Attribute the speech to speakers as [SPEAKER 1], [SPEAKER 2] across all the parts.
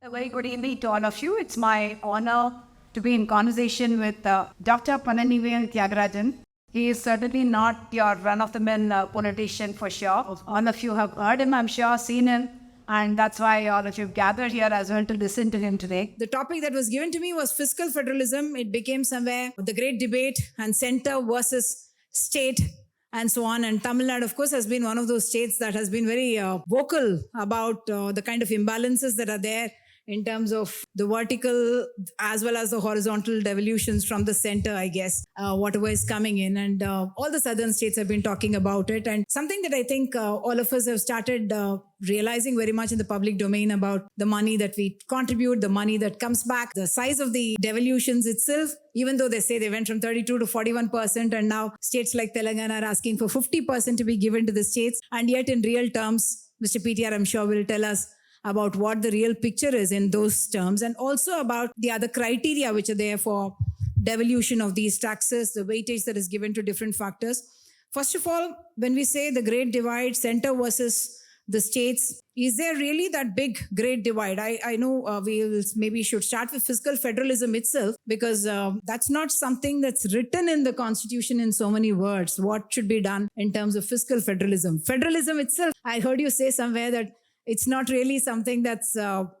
[SPEAKER 1] A very good evening to all of you. It's my honor to be in conversation with Dr. Palanivel Thiaga Rajan. He is certainly not your run-of-the-mill politician for sure. All of you have heard him, I'm sure, seen him, and that's why all of you have gathered here as well to listen to him today.
[SPEAKER 2] The topic that was given to me was fiscal federalism. It became somewhere the great debate and center versus state and so on. And Tamil Nadu, of course, has been one of those states that has been very vocal about the kind of imbalances that are there in terms of the vertical as well as the horizontal devolutions from the center, I guess, whatever is coming in. And all the southern states have been talking about it. And something that I think all of us have started realizing very much in the public domain about the money that we contribute, the money that comes back, the size of the devolutions itself, even though they say they went from 32 to 41%, and now states like Telangana are asking for 50% to be given to the states. And yet in real terms, Mr. PTR, I'm sure, will tell us about what the real picture is in those terms, and also about the other criteria which are there for devolution of these taxes, the weightage that is given to different factors. First of all, when we say the great divide, center versus the states, is there really that big great divide? I know we maybe should start with fiscal federalism itself, because that's not something that's written in the constitution in so many words. What should be done in terms of fiscal federalism? Federalism itself, I heard you say somewhere that it's not really something that's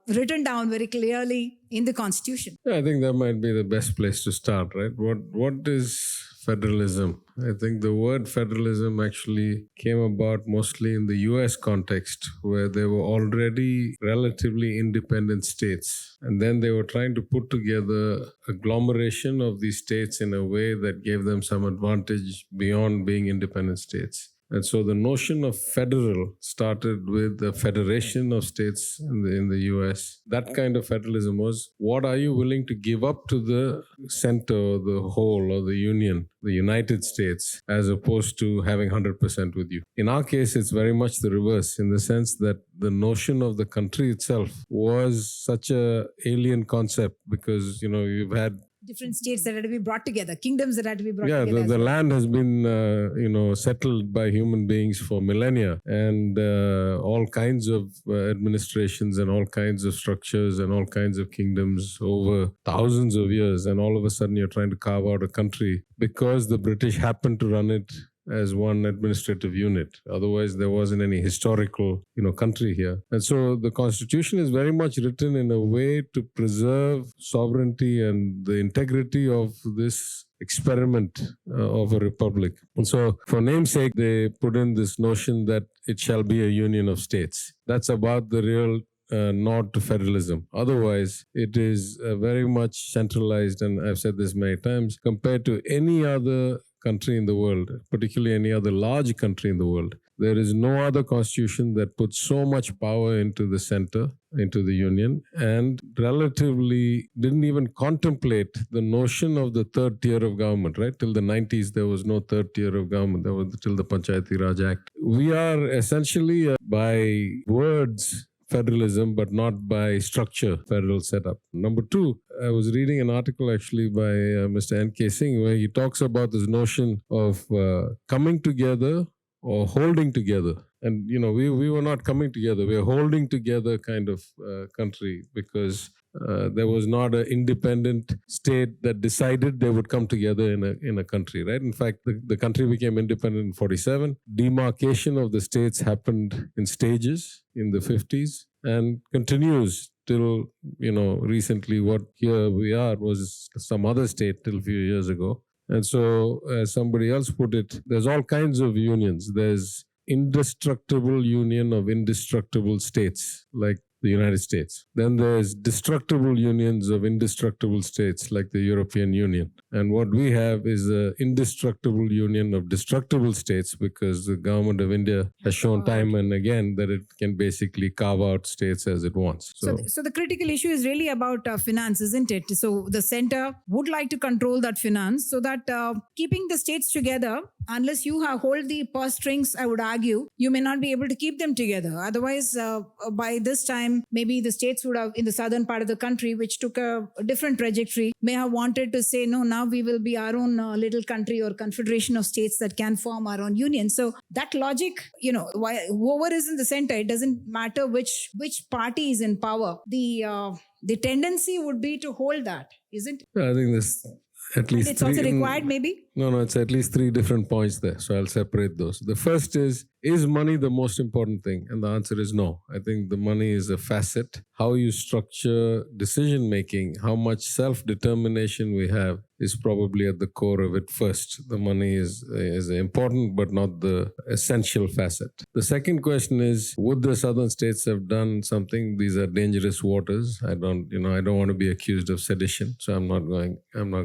[SPEAKER 2] written down very clearly in the Constitution.
[SPEAKER 3] Yeah, I think that might be the best place to start, right? What is federalism? I think the word federalism actually came about mostly in the US context, where there were already relatively independent states. And then they were trying to put together a agglomeration of these states in a way that gave them some advantage beyond being independent states. And so the notion of federal started with the federation of states in the US. That kind of federalism was, what are you willing to give up to the center, or the whole, or the union, the United States, as opposed to having 100% with you? In our case, it's very much the reverse, in the sense that the notion of the country itself was such a alien concept, because, you've had
[SPEAKER 2] different states that had to be brought together, kingdoms that had to be brought together.
[SPEAKER 3] Yeah, the land has been, settled by human beings for millennia, and all kinds of administrations and all kinds of structures and all kinds of kingdoms over thousands of years. And all of a sudden, you're trying to carve out a country because the British happened to run it as one administrative unit. Otherwise, there wasn't any historical, country here. And so the Constitution is very much written in a way to preserve sovereignty and the integrity of this experiment of a republic. And so, for namesake, they put in this notion that it shall be a union of states. That's about the real nod to federalism. Otherwise, it is very much centralized, and I've said this many times, compared to any other country in the world, particularly any other large country in the world. There is no other constitution that puts so much power into the center, into the union, and relatively didn't even contemplate the notion of the third tier of government, right? Till the 90s, there was no third tier of government. There was till the Panchayati Raj Act. We are essentially, by words, federalism, but not by structure, federal setup. Number two, I was reading an article actually by Mr. N.K. Singh, where he talks about this notion of coming together or holding together. And, we were not coming together. We were holding together kind of country, because there was not an independent state that decided they would come together in a country, right? In fact, the country became independent in 1947. Demarcation of the states happened in stages in the 50s and continues till, recently. What here we are was some other state till a few years ago. And so, as somebody else put it, there's all kinds of unions. There's indestructible union of indestructible states, like the United States. Then there's destructible unions of indestructible states, like the European Union. And what we have is an indestructible union of destructible states, because the government of India has shown time and again that it can basically carve out states as it wants.
[SPEAKER 2] So the critical issue is really about finance, isn't it? So the center would like to control that finance, so that keeping the states together, unless you hold the purse strings, I would argue, you may not be able to keep them together. Otherwise, by this time, time, maybe the states would have, in the southern part of the country, which took a different trajectory, may have wanted to say, no, now we will be our own little country or confederation of states that can form our own union. So that logic, whoever is in the center, it doesn't matter which party is in power. The tendency would be to hold that, isn't it?
[SPEAKER 3] I think there's at least
[SPEAKER 2] it's also required, maybe?
[SPEAKER 3] No, it's at least 3 different points there. So I'll separate those. The first is money the most important thing? And the answer is no. I think the money is a facet. How you structure decision making, how much self-determination we have is probably at the core of it first. The money is important, but not the essential facet. The second question is, would the southern states have done something? These are dangerous waters. I don't want to be accused of sedition, so I'm not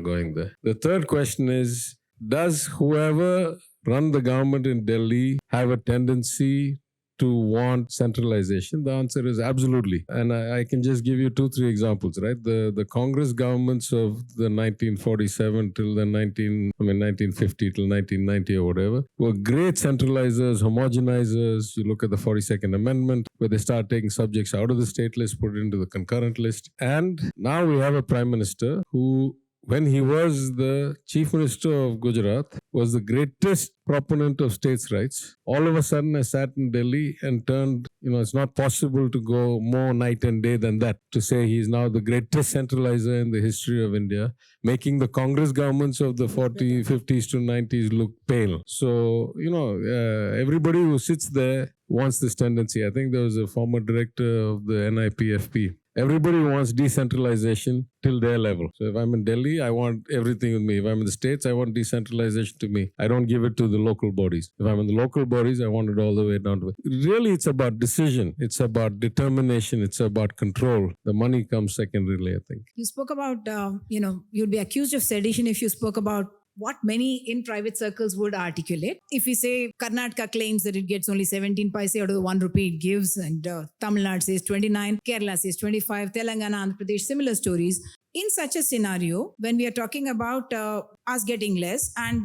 [SPEAKER 3] going there. The third question is, does whoever run the government in Delhi have a tendency to want centralization? The answer is absolutely. And I can just give you 2-3 examples, right? The Congress governments of the 1947 till the 1950 till 1990 or whatever were great centralizers, homogenizers. You look at the 42nd Amendment, where they start taking subjects out of the state list, put it into the concurrent list. And now we have a prime minister who, when he was the chief minister of Gujarat, was the greatest proponent of states' rights. All of a sudden, I sat in Delhi and turned, it's not possible to go more night and day than that, to say he's now the greatest centralizer in the history of India, making the Congress governments of the 40s, 50s to 90s look pale. So, everybody who sits there wants this tendency. I think there was a former director of the NIPFP. Everybody wants decentralization till their level. So if I'm in Delhi, I want everything with me. If I'm in the States, I want decentralization to me. I don't give it to the local bodies. If I'm in the local bodies, I want it all the way down to it. Really, it's about decision. It's about determination. It's about control. The money comes secondarily, I think.
[SPEAKER 2] You spoke about, you'd be accused of sedition if you spoke about what many in private circles would articulate. If we say Karnataka claims that it gets only 17 paise out of the 1 rupee it gives, and Tamil Nadu says 29, Kerala says 25, Telangana, Andhra Pradesh, similar stories. In such a scenario, when we are talking about us getting less and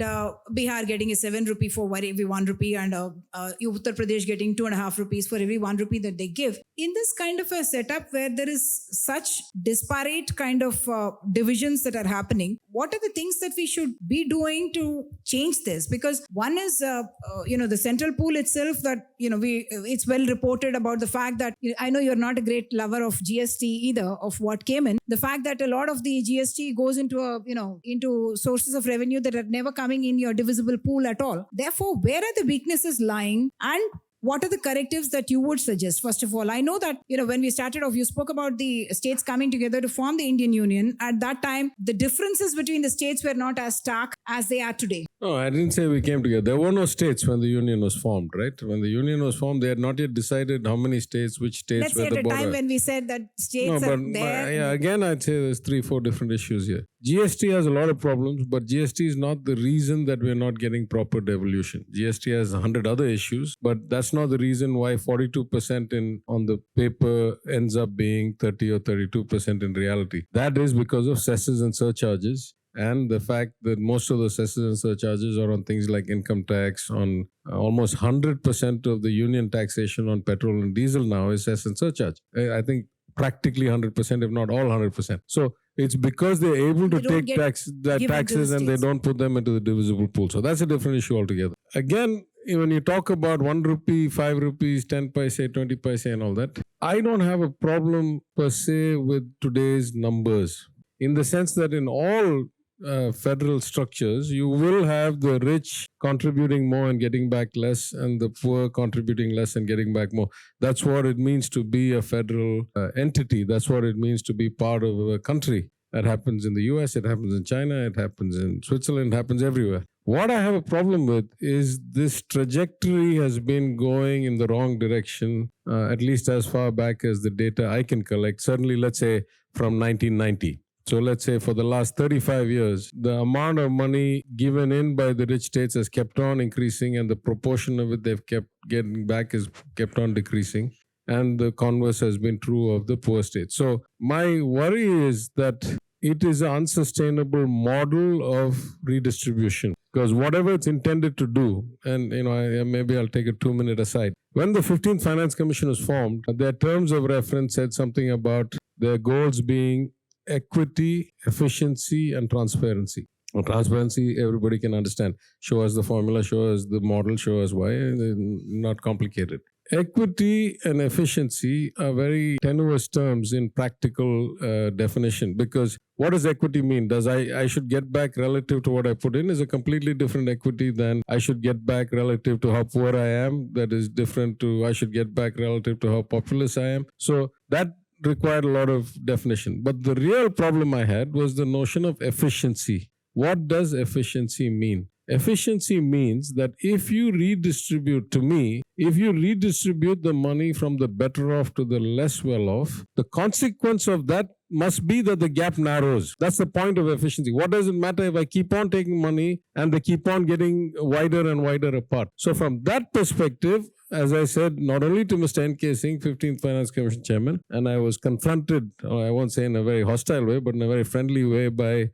[SPEAKER 2] Bihar getting a 7 rupee for every 1 rupee and Uttar Pradesh getting 2.5 rupees for every 1 rupee that they give, in this kind of a setup where there is such disparate kind of divisions that are happening, what are the things that we should be doing to change this? Because one is, the central pool itself that, it's well reported about the fact that, I know you're not a great lover of GST either, of what came in. The fact that a lot of the GST goes into into sources of revenue that are never coming in your divisible pool at all. Therefore, where are the weaknesses lying, and what are the correctives that you would suggest? First of all, I know that, when we started off, you spoke about the states coming together to form the Indian Union. At that time, the differences between the states were not as stark as they are today.
[SPEAKER 3] No, I didn't say we came together. There were no states when the union was formed, right? When the union was formed, they had not yet decided how many states, which states were the border.
[SPEAKER 2] Let's say at a time when we said that states are there.
[SPEAKER 3] Again, I'd say there's 3-4 different issues here. GST has a lot of problems, but GST is not the reason that we're not getting proper devolution. GST has 100 other issues, but that's not the reason why 42% on the paper ends up being 30 or 32% in reality. That is because of cesses and surcharges, and the fact that most of the cesses and surcharges are on things like income tax, on almost 100% of the union taxation on petrol and diesel now is cess and surcharge. I think practically 100%, if not all 100%. So it's because they're able to take taxes and they don't put them into the divisible pool. So that's a different issue altogether. Again, when you talk about 1 rupee, 5 rupees, 10 paise, 20 paise and all that, I don't have a problem per se with today's numbers, in the sense that in all federal structures, you will have the rich contributing more and getting back less, and the poor contributing less and getting back more. That's what it means to be a federal entity. That's what it means to be part of a country. That happens in the US, it happens in China, it happens in Switzerland, it happens everywhere. What I have a problem with is this trajectory has been going in the wrong direction, at least as far back as the data I can collect, certainly let's say from 1990. So let's say for the last 35 years, the amount of money given in by the rich states has kept on increasing, and the proportion of it they've kept getting back has kept on decreasing. And the converse has been true of the poor states. So my worry is that it is an unsustainable model of redistribution, because whatever it's intended to do, and maybe I'll take a 2-minute aside. When the 15th Finance Commission was formed, their terms of reference said something about their goals being equity, efficiency, and transparency. Well, transparency, everybody can understand. Show us the formula, show us the model, show us why, not complicated. Equity and efficiency are very tenuous terms in practical definition, because what does equity mean? Does I should get back relative to what I put in is a completely different equity than I should get back relative to how poor I am. That is different to I should get back relative to how populous I am. So that required a lot of definition. But the real problem I had was the notion of efficiency. What does efficiency mean? Efficiency means that if you redistribute the money from the better off to the less well off, the consequence of that must be that the gap narrows. That's the point of efficiency. What does it matter if I keep on taking money and they keep on getting wider and wider apart? So from that perspective, as I said, not only to Mr. N.K. Singh, 15th Finance Commission Chairman, and I was confronted, I won't say in a very hostile way, but in a very friendly way by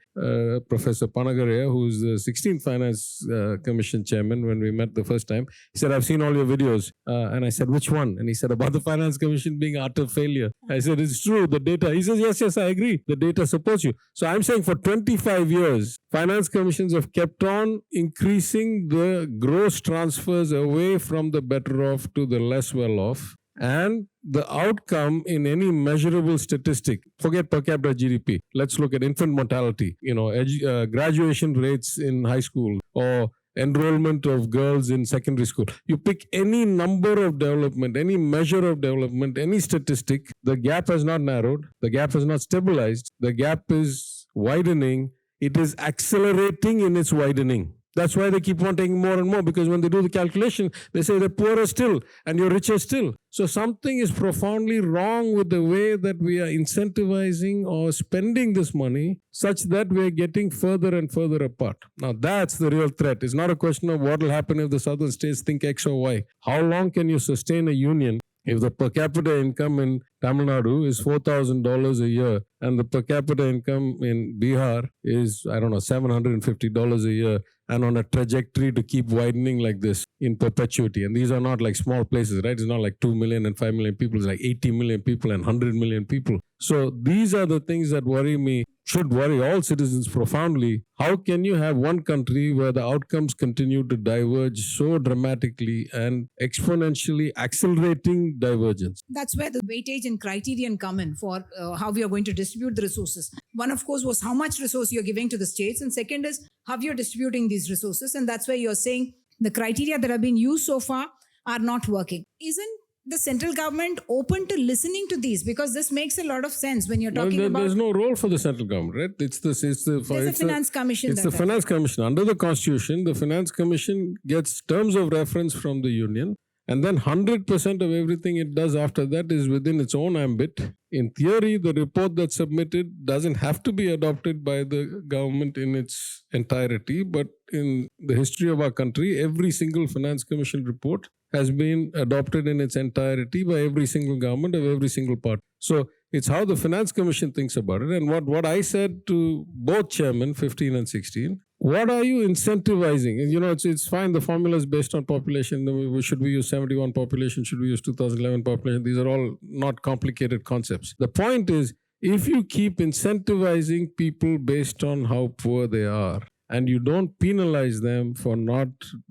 [SPEAKER 3] Professor Panagaria, who's the 16th Finance Commission Chairman, when we met the first time. He said, I've seen all your videos. And I said, which one? And he said, about the Finance Commission being utter failure. I said, it's true, the data. He says, yes, I agree. The data supports you. So I'm saying for 25 years, Finance Commissions have kept on increasing the gross transfers away from the better off to the less well off, and the outcome in any measurable statistic, forget per capita GDP, let's look at infant mortality, graduation rates in high school, or enrollment of girls in secondary school. You pick any number of development, any measure of development, any statistic, the gap has not narrowed, the gap has not stabilized, the gap is widening, it is accelerating in its widening. That's why they keep on taking more and more, because when they do the calculation, they say they're poorer still and you're richer still. So something is profoundly wrong with the way that we are incentivizing or spending this money, such that we're getting further and further apart. Now that's the real threat. It's not a question of what will happen if the southern states think X or Y. How long can you sustain a union if the per capita income in Tamil Nadu is $4,000 a year and the per capita income in Bihar is, $750 a year, and on a trajectory to keep widening like this in perpetuity? And these are not like small places, right? It's not like 2 million and 5 million people. It's like 80 million people and 100 million people. So these are the things that worry me, should worry all citizens profoundly. How can you have one country where the outcomes continue to diverge so dramatically and exponentially accelerating divergence?
[SPEAKER 2] That's where the weightage and criterion come in for how we are going to distribute the resources. One, of course, was how much resource you're giving to the states. And second is how you're distributing these resources. And that's where you're saying the criteria that have been used so far are not working. Isn't the central government open to listening to these? Because this makes a lot of sense when you're talking about...
[SPEAKER 3] There's no role for the central government, right? There's a finance commission. It's the finance commission. Under the constitution, the finance commission gets terms of reference from the union, and then 100% of everything it does after that is within its own ambit. In theory, the report that's submitted doesn't have to be adopted by the government in its entirety, but in the history of our country, every single finance commission report has been adopted in its entirety by every single government of every single part. So it's how the Finance Commission thinks about it. And what I said to both chairmen, 15 and 16, what are you incentivizing? And it's fine, the formula is based on population. Should we use 71 population? Should we use 2011 population? These are all not complicated concepts. The point is, if you keep incentivizing people based on how poor they are, and you don't penalize them for not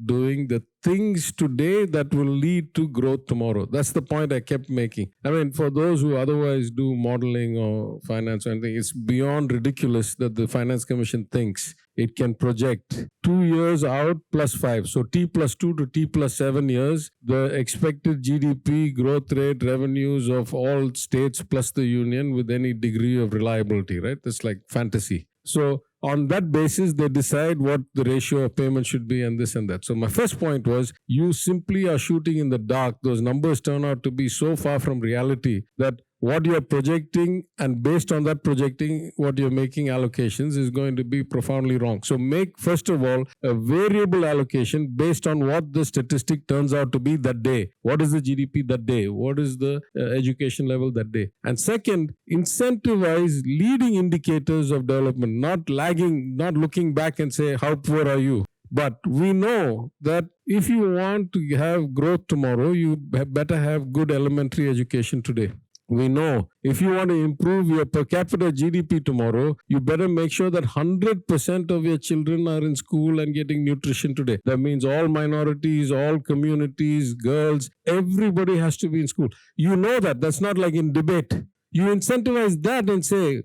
[SPEAKER 3] doing the things today that will lead to growth tomorrow. That's the point I kept making. I mean, for those who otherwise do modeling or finance or anything, it's beyond ridiculous that the Finance Commission thinks it can project 2 years out plus 5. So T plus 2 to T plus 7 years, the expected GDP growth rate, revenues of all states plus the union with any degree of reliability, right? That's like fantasy. So on that basis, they decide what the ratio of payment should be and this and that. So my first point was, you simply are shooting in the dark. Those numbers turn out to be so far from reality that what you're projecting, and based on that projecting, what you're making allocations is going to be profoundly wrong. So make, first of all, a variable allocation based on what the statistic turns out to be that day. What is the GDP that day? What is the education level that day? And second, incentivize leading indicators of development, not lagging, not looking back and say, how poor are you? But we know that if you want to have growth tomorrow, you better have good elementary education today. We know if you want to improve your per capita GDP tomorrow, you better make sure that 100% of your children are in school and getting nutrition today. That means all minorities, all communities, girls, everybody has to be in school. You know that. That's not like in debate. You incentivize that and say,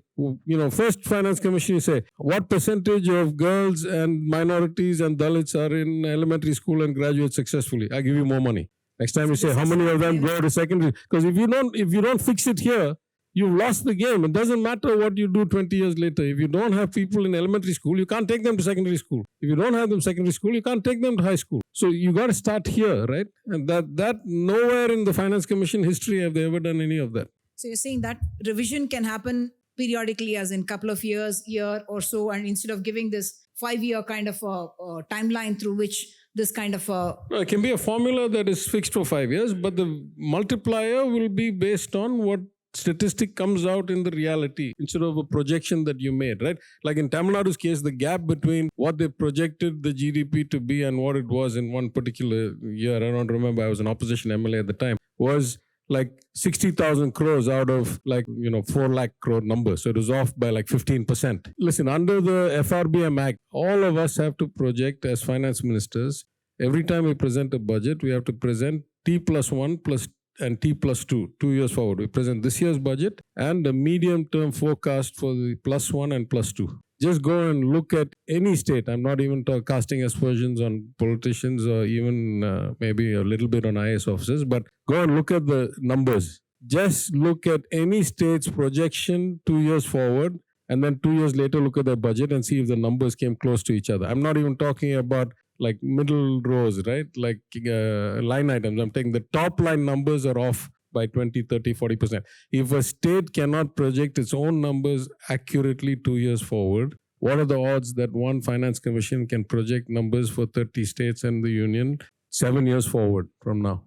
[SPEAKER 3] first Finance Commission, you say, what percentage of girls and minorities and Dalits are in elementary school and graduate successfully? I give you more money. Next time you say, how many of them go to secondary? Because if you don't fix it here, you've lost the game. It doesn't matter what you do 20 years later. If you don't have people in elementary school, you can't take them to secondary school. If you don't have them secondary school, you can't take them to high school. So you got to start here, right? And that nowhere in the Finance Commission history have they ever done any of that.
[SPEAKER 2] So you're saying that revision can happen periodically, as in couple of years, year or so, and instead of giving this 5-year kind of a timeline through which this kind of
[SPEAKER 3] No, it can be a formula that is fixed for 5 years, but the multiplier will be based on what statistic comes out in the reality instead of a projection that you made, right? Like in Tamil Nadu's case, the gap between what they projected the GDP to be and what it was in one particular year, I don't remember, I was an opposition MLA at the time, was like 60,000 crores out of 4 lakh crore number. So it was off by like 15%. Listen, under the FRBM Act, all of us have to project as finance ministers. Every time we present a budget, we have to present T+1 and T+2, 2 years forward. We present this year's budget and the medium-term forecast for the +1 and +2. Just go and look at any state. I'm not even casting aspersions on politicians or even maybe a little bit on IAS officers, but go and look at the numbers. Just look at any state's projection 2 years forward and then 2 years later look at their budget and see if the numbers came close to each other. I'm not even talking about like middle rows, right? Like line items. I'm taking the top line numbers are off by 20, 30, 40%. If a state cannot project its own numbers accurately 2 years forward, what are the odds that one finance commission can project numbers for 30 states and the union 7 years forward from now?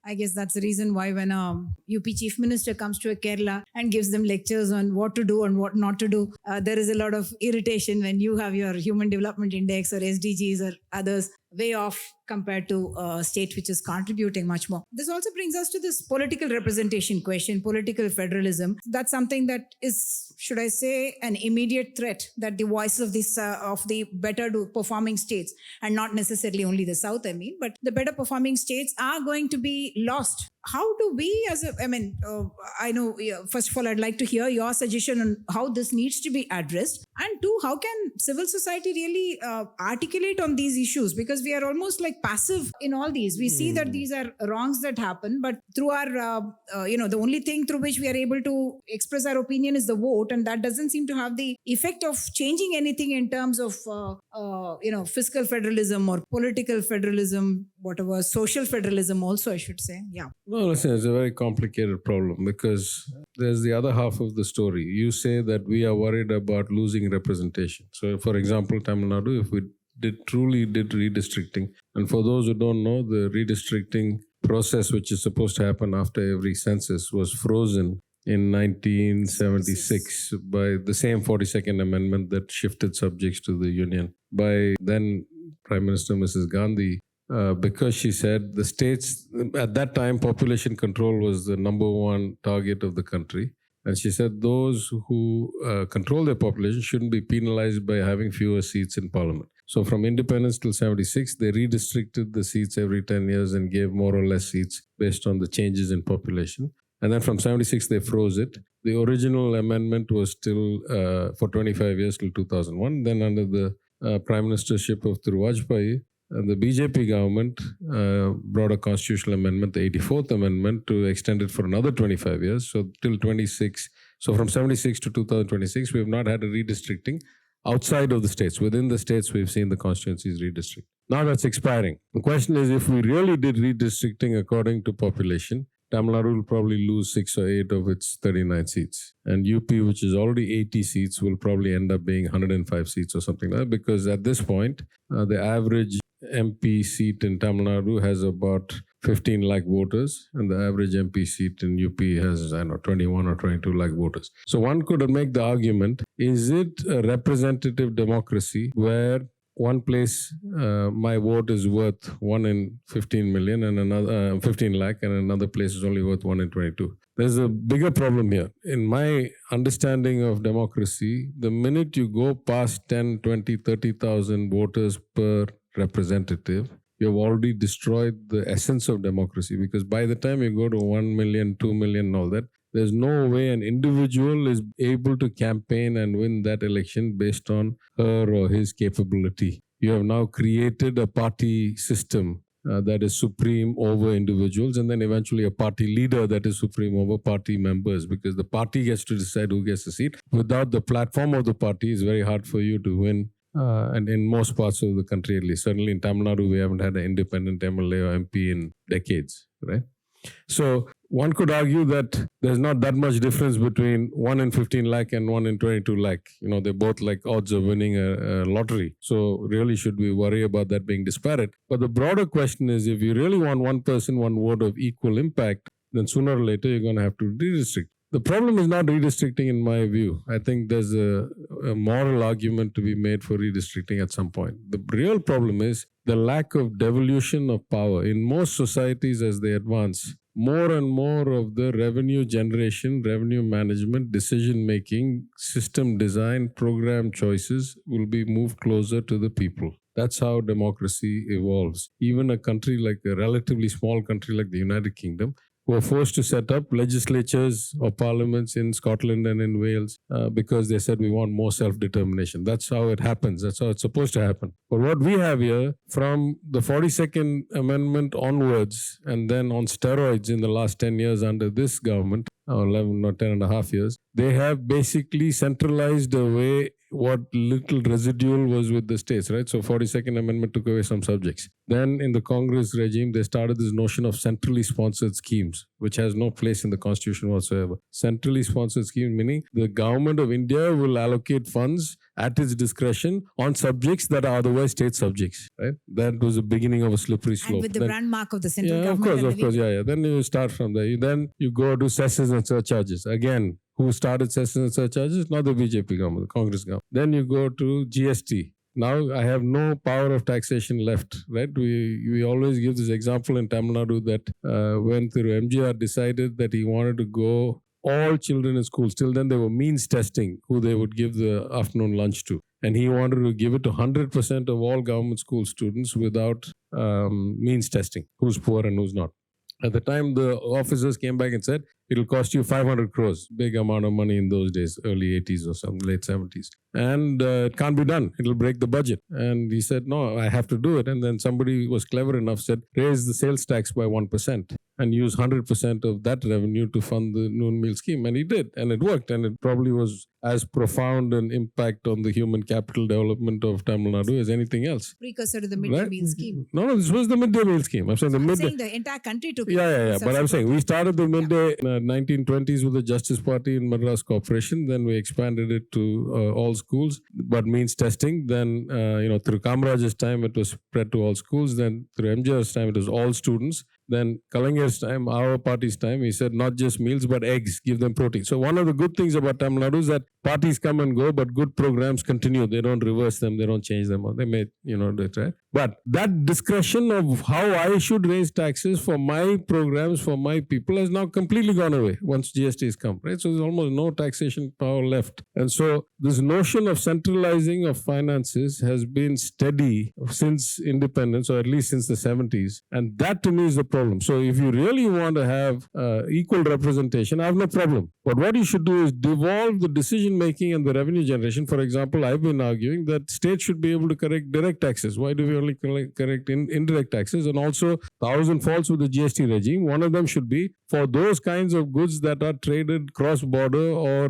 [SPEAKER 2] I guess that's the reason why when a UP chief minister comes to a Kerala and gives them lectures on what to do and what not to do, there is a lot of irritation when you have your Human Development Index or SDGs or others way off compared to a state which is contributing much more. This also brings us to this political representation question, political federalism. That's something that is, should I say, an immediate threat that the voices of the better performing states, and not necessarily only the South, but the better performing states are going to be lost. How do we I know, first of all, I'd like to hear your suggestion on how this needs to be addressed. And two, how can civil society really articulate on these issues? Because we are almost like passive in all these. We see that these are wrongs that happen, but through our, the only thing through which we are able to express our opinion is the vote. And that doesn't seem to have the effect of changing anything in terms of, fiscal federalism or political federalism, whatever, social federalism also, I should say. Yeah.
[SPEAKER 3] No, listen, it's a very complicated problem because there's the other half of the story. You say that we are worried about losing representation. So, for example, Tamil Nadu, if we truly did redistricting, and for those who don't know, the redistricting process, which is supposed to happen after every census, was frozen in 1976 by the same 42nd Amendment that shifted subjects to the Union. By then Prime Minister Mrs. Gandhi, because she said the states, at that time, population control was the number one target of the country. And she said those who control their population shouldn't be penalized by having fewer seats in parliament. So from independence till 76, they redistricted the seats every 10 years and gave more or less seats based on the changes in population. And then from 76, they froze it. The original amendment was still for 25 years till 2001. Then under the Prime Ministership of Vajpayee, the BJP government brought a constitutional amendment, the 84th Amendment, to extend it for another 25 years, so till 26. So from 76 to 2026, we have not had a redistricting outside of the states. Within the states, we've seen the constituencies redistrict. Now that's expiring. The question is, if we really did redistricting according to population, Tamil Nadu will probably lose 6 or 8 of its 39 seats. And UP, which is already 80 seats, will probably end up being 105 seats or something like that, because at this point, the average MP seat in Tamil Nadu has about 15 lakh voters, and the average MP seat in UP has, 21 or 22 lakh voters. So one could make the argument, is it a representative democracy where one place my vote is worth 1 in 15 million and another 15 lakh, and another place is only worth 1 in 22. There's a bigger problem here. In my understanding of democracy, the minute you go past 10, 20, 30,000 voters per representative, you've already destroyed the essence of democracy, because by the time you go to 1 million, 2 million, and all that, there's no way an individual is able to campaign and win that election based on her or his capability. You have now created a party system that is supreme over individuals, and then eventually a party leader that is supreme over party members, because the party gets to decide who gets the seat. Without the platform of the party, it's very hard for you to win. And in most parts of the country, at least, certainly in Tamil Nadu, we haven't had an independent MLA or MP in decades, right? So one could argue that there's not that much difference between 1 in 15 lakh and 1 in 22 lakh. They're both like odds of winning a lottery. So really, should we worry about that being disparate? But the broader question is, if you really want one person, one vote of equal impact, then sooner or later you're going to have to redistrict. The problem is not redistricting, in my view. I think there's a moral argument to be made for redistricting at some point. The real problem is the lack of devolution of power. In most societies, as they advance, more and more of the revenue generation, revenue management, decision-making, system design, program choices will be moved closer to the people. That's how democracy evolves. Even a country like a relatively small country like the United Kingdom, were forced to set up legislatures or parliaments in Scotland and in Wales because they said we want more self-determination. That's how it happens. That's how it's supposed to happen. But what we have here, from the 42nd Amendment onwards, and then on steroids in the last 10 years under this government, or 11 or 10 and a half years, they have basically centralized away what little residual was with the states, right? So 42nd Amendment took away some subjects. Then in the Congress regime, they started this notion of centrally sponsored schemes, which has no place in the constitution whatsoever. Centrally sponsored schemes, meaning the government of India will allocate funds at its discretion on subjects that are otherwise state subjects, right? That was the beginning of a slippery slope.
[SPEAKER 2] And with the brand mark of the central
[SPEAKER 3] yeah,
[SPEAKER 2] government.
[SPEAKER 3] Of course, yeah. Then you start from there. Then you go to cesses and surcharges. Again, who started cesses and surcharges? Not the BJP government, the Congress government. Then you go to GST. Now I have no power of taxation left, right? We always give this example in Tamil Nadu that when through MGR decided that he wanted to go all children in schools, till then they were means testing who they would give the afternoon lunch to. And he wanted to give it to 100% of all government school students without means testing, who's poor and who's not. At the time, the officers came back and said, it'll cost you 500 crores, big amount of money in those days, early 80s or some late 70s. And it can't be done. It'll break the budget. And he said, no, I have to do it. And then somebody was clever enough, said, raise the sales tax by 1% and use 100% of that revenue to fund the noon meal scheme. And he did. And it worked. And it probably was as profound an impact on the human capital development of Tamil Nadu as anything else.
[SPEAKER 2] Precursor to the midday meal scheme.
[SPEAKER 3] No, this was the midday meal scheme. I'm saying
[SPEAKER 2] the entire country took it.
[SPEAKER 3] Yeah. But I'm saying we started the midday in the 1920s with the Justice Party in Madras Corporation. Then we expanded it to all schools, but means testing. Then, through Kamaraj's time, it was spread to all schools. Then through MGR's time, it was all students. Then Kalanger's time, our party's time, he said not just meals, but eggs, give them protein. So one of the good things about Tamil Nadu is that parties come and go, but good programs continue. They don't reverse them. They don't change them. They may, right? But that discretion of how I should raise taxes for my programs, for my people, has now completely gone away once GST has come, right? So there's almost no taxation power left. And so this notion of centralizing of finances has been steady since independence, or at least since the 70s. And that to me is the problem. So if you really want to have equal representation, I have no problem. But what you should do is devolve the decision making and the revenue generation. For example, I've been arguing that states should be able to correct direct taxes. Why do we only correct indirect taxes? And also, 1,000 faults with the GST regime. One of them should be for those kinds of goods that are traded cross-border or,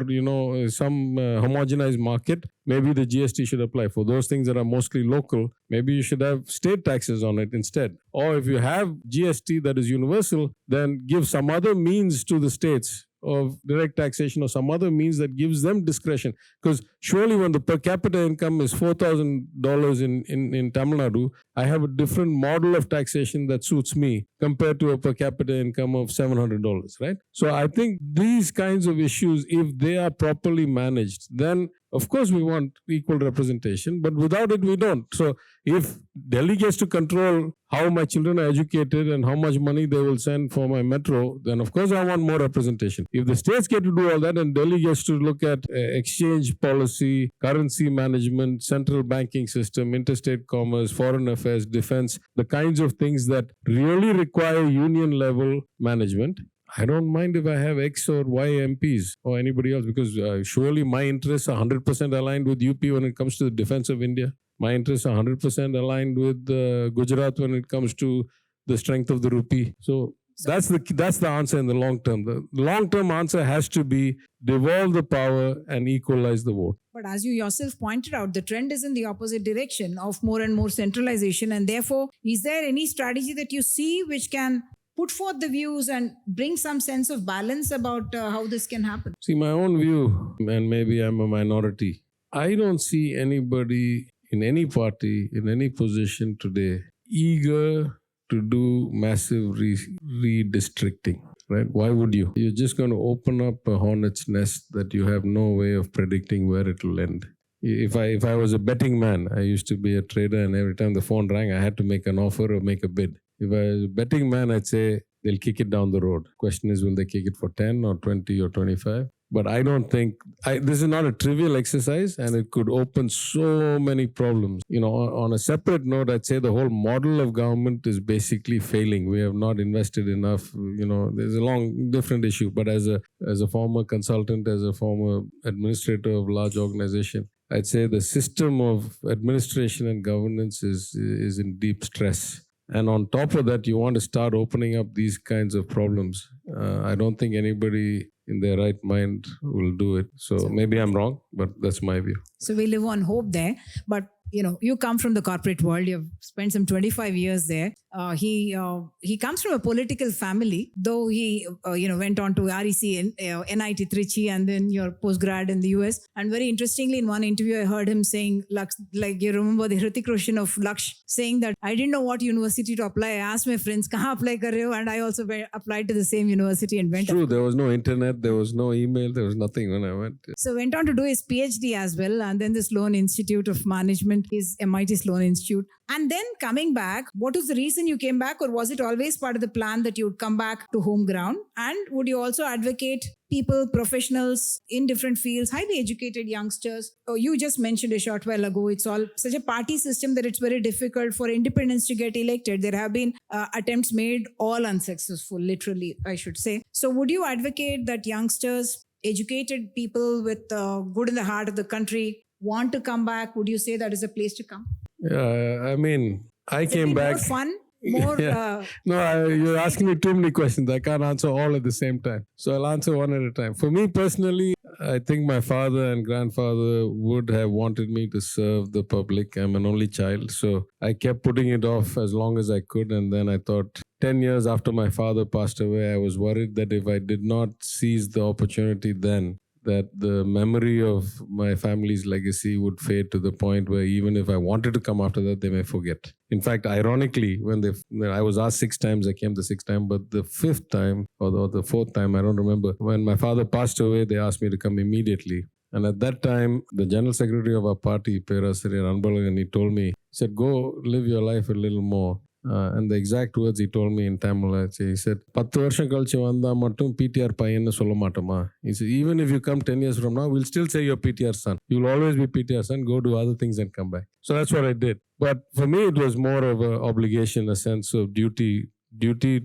[SPEAKER 3] some homogenized market. Maybe the GST should apply. For those things that are mostly local, maybe you should have state taxes on it instead. Or if you have GST that is universal, then give some other means to the states of direct taxation or some other means that gives them discretion. Because surely when the per capita income is $4,000 in Tamil Nadu, I have a different model of taxation that suits me compared to a per capita income of $700, right? So I think these kinds of issues, if they are properly managed, then Of course, we want equal representation, but without it, we don't. So if Delhi gets to control how my children are educated and how much money they will send for my metro, then of course I want more representation. If the states get to do all that and Delhi gets to look at exchange policy, currency management, central banking system, interstate commerce, foreign affairs, defense, the kinds of things that really require union level management, I don't mind if I have X or Y MPs or anybody else, because surely my interests are 100% aligned with UP when it comes to the defense of India. My interests are 100% aligned with Gujarat when it comes to the strength of the rupee. So that's the answer in the long term. The long-term answer has to be devolve the power and equalize the vote.
[SPEAKER 2] But as you yourself pointed out, the trend is in the opposite direction of more and more centralization. And therefore, is there any strategy that you see which can put forth the views and bring some sense of balance about how this can happen?
[SPEAKER 3] See, my own view, and maybe I'm a minority, I don't see anybody in any party, in any position today, eager to do massive redistricting, right? Why would you? You're just going to open up a hornet's nest that you have no way of predicting where it will end. If I was a betting man, I used to be a trader, and every time the phone rang, I had to make an offer or make a bid. If I was a betting man, I'd say they'll kick it down the road. Question is, will they kick it for 10 or 20 or 25? But I don't think, this is not a trivial exercise, and it could open so many problems. You know, on a separate note, I'd say the whole model of government is basically failing. We have not invested enough. You know, there's a long, different issue. But as a former consultant, as a former administrator of large organization, I'd say the system of administration and governance is in deep stress. And on top of that, you want to start opening up these kinds of problems. I don't think anybody in their right mind will do it. So maybe I'm wrong, but that's my view.
[SPEAKER 2] So we live on hope there. But you know, you come from the corporate world. You've spent some 25 years there. He comes from a political family, though he went on to REC, NIT Trichy, and then your postgrad in the US. And very interestingly, in one interview, I heard him saying, like you remember the Hrithik Roshan of Laksh, saying that I didn't know what university to apply. I asked my friends, "Kahan apply kar rahe ho?" And I also applied to the same university and went.
[SPEAKER 3] True, there was no internet, there was no email, there was nothing when I went.
[SPEAKER 2] So went on to do his PhD as well, and then the Sloan Institute of Management, his MIT Sloan Institute. And then coming back, what was the reason you came back, or was it always part of the plan that you would come back to home ground? And would you also advocate people, professionals in different fields, highly educated youngsters? Oh, you just mentioned a short while ago, it's all such a party system that it's very difficult for independents to get elected. There have been attempts made, all unsuccessful, literally, I should say. So would you advocate that youngsters, educated people with good in the heart of the country, want to come back? Would you say that is a place to come?
[SPEAKER 3] Yeah, I mean, I came back.
[SPEAKER 2] More fun, more.
[SPEAKER 3] Yeah. You're asking me too many questions. I can't answer all at the same time. So I'll answer one at a time. For me personally, I think my father and grandfather would have wanted me to serve the public. I'm an only child, so I kept putting it off as long as I could. And then I thought, 10 years after my father passed away, I was worried that if I did not seize the opportunity then, that the memory of my family's legacy would fade to the point where even if I wanted to come after that, they may forget. In fact, ironically, when I was asked 6 times, I came the 6th time, but the 5th time or the 4th time, I don't remember, when my father passed away, they asked me to come immediately. And at that time, the general secretary of our party, Perasari Anbalagan, he told me, he said, go live your life a little more. And the exact words he told me in Tamil, he said, 10 வருஷம் கழிச்சு வந்தா மட்டும் PTR பையன்னு சொல்ல மாட்டோமா? He said, even if you come 10 years from now, we'll still say you're PTR son. You'll always be PTR son. Go do other things and come back. So that's what I did. But for me, it was more of an obligation, a sense of duty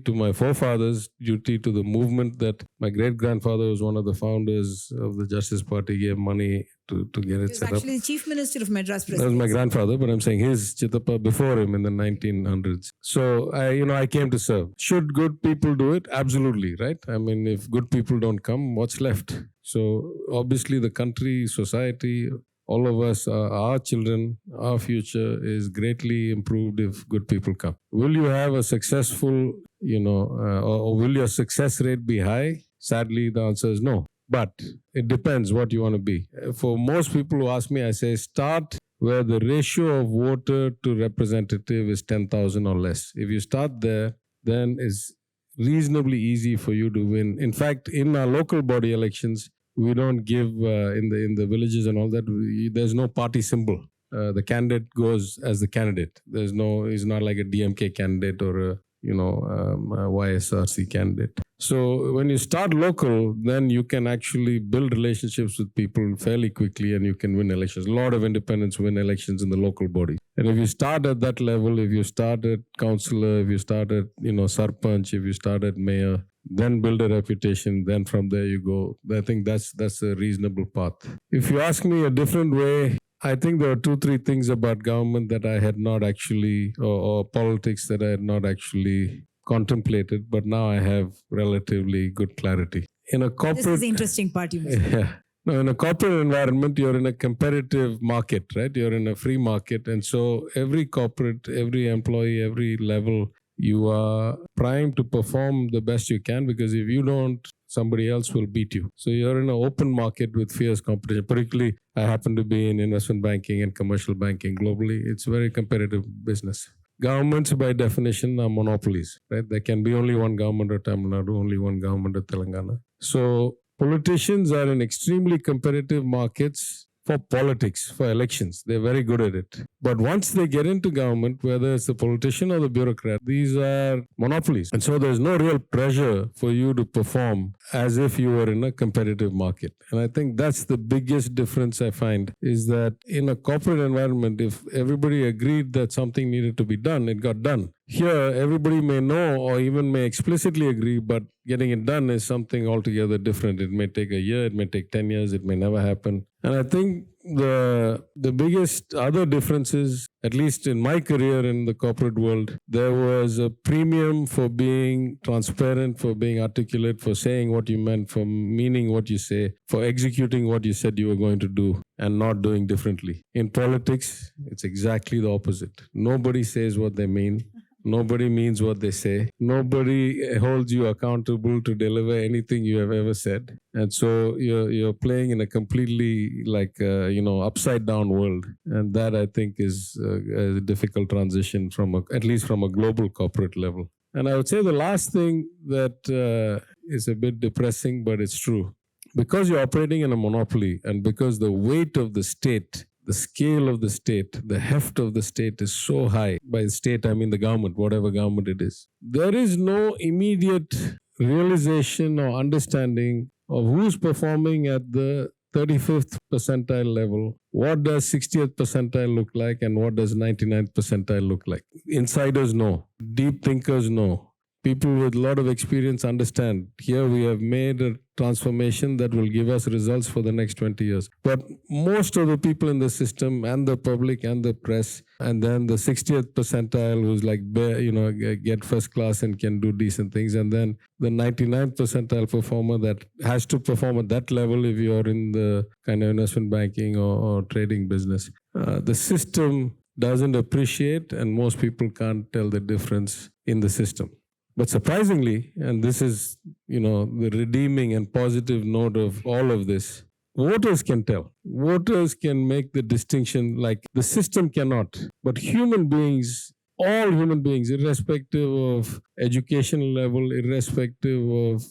[SPEAKER 3] to my forefathers, duty to the movement that my great-grandfather was one of the founders of the Justice Party, gave money to get it set up.
[SPEAKER 2] Actually the Chief Minister of Madras Presidency.
[SPEAKER 3] That was my grandfather, but I'm saying his Chittappa before him in the 1900s. So, I came to serve. Should good people do it? Absolutely, right? I mean, if good people don't come, what's left? So, obviously, the country, society, all of us, our children, our future is greatly improved if good people come. Will you have a successful, or will your success rate be high? Sadly, the answer is no. But it depends what you want to be. For most people who ask me, I say start where the ratio of voter to representative is 10,000 or less. If you start there, then it's reasonably easy for you to win. In fact, in our local body elections, We don't give in the villages and all that. There's no party symbol. The candidate goes as the candidate. He's not like a DMK candidate or a YSRC candidate. So when you start local, then you can actually build relationships with people fairly quickly and you can win elections. A lot of independents win elections in the local body. And if you start at that level, if you start at councillor, if you start at, sarpanch, if you start at mayor, then build a reputation, then from there you go. I think that's a reasonable path. If you ask me a different way, I think there are 2-3 things about government that I had not actually, or politics that I had not actually contemplated, but now I have relatively good clarity. In a corporate,
[SPEAKER 2] This is the interesting part you must say.
[SPEAKER 3] yeah. No, in a corporate environment, you're in a competitive market, right? You're in a free market. And so every corporate, every employee, every level, you are primed to perform the best you can, because if you don't, somebody else will beat you. So you're in an open market with fierce competition. Particularly, I happen to be in investment banking and commercial banking globally. It's very competitive business. Governments, by definition, are monopolies, right? There can be only one government of Tamil Nadu, only one government of Telangana. So politicians are in extremely competitive markets for politics, for elections. They're very good at it. But once they get into government, whether it's the politician or the bureaucrat, these are monopolies. And so there's no real pressure for you to perform as if you were in a competitive market. And I think that's the biggest difference I find, is that in a corporate environment, if everybody agreed that something needed to be done, it got done. Here, everybody may know or even may explicitly agree, but getting it done is something altogether different. It may take a year, it may take 10 years, it may never happen. And I think the biggest other difference is, at least in my career in the corporate world, there was a premium for being transparent, for being articulate, for saying what you meant, for meaning what you say, for executing what you said you were going to do and not doing differently. In politics, it's exactly the opposite. Nobody says what they mean. Nobody means what they say. Nobody holds you accountable to deliver anything you have ever said. And so you're playing in a completely upside down world. And that, I think, is a difficult transition at least from a global corporate level. And I would say the last thing that is a bit depressing, but it's true. Because you're operating in a monopoly and because the weight of the state, the scale of the state, the heft of the state is so high. By state, I mean the government, whatever government it is. There is no immediate realization or understanding of who's performing at the 35th percentile level. What does 60th percentile look like and what does 99th percentile look like? Insiders know. Deep thinkers know. People with a lot of experience understand. Here we have made a transformation that will give us results for the next 20 years. But most of the people in the system and the public and the press, and then the 60th percentile who's like, get first class and can do decent things. And then the 99th percentile performer that has to perform at that level if you're in the kind of investment banking or trading business. The system doesn't appreciate, and most people can't tell the difference in the system. But surprisingly, and this is, the redeeming and positive note of all of this, voters can tell. Voters can make the distinction like the system cannot. But human beings, all human beings, irrespective of educational level, irrespective of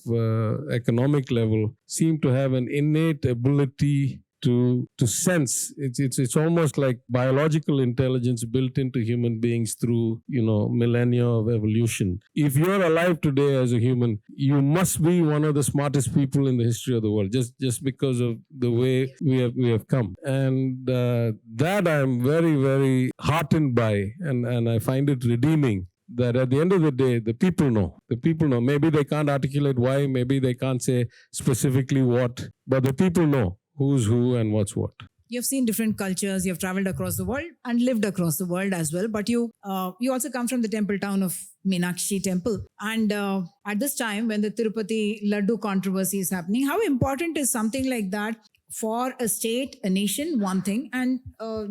[SPEAKER 3] economic level, seem to have an innate ability to sense. It's almost like biological intelligence built into human beings through millennia of evolution. If you're alive today as a human, you must be one of the smartest people in the history of the world, just because of the way we have come. And that I'm very, very heartened by, and I find it redeeming. That at the end of the day, the people know. The people know. Maybe they can't articulate why, maybe they can't say specifically what, but the people know who's who and what's what.
[SPEAKER 2] You've seen different cultures, you've traveled across the world and lived across the world as well. But you also come from the temple town of Meenakshi temple. And at this time, when the Tirupati Laddu controversy is happening, how important is something like that for a state, a nation? One thing. And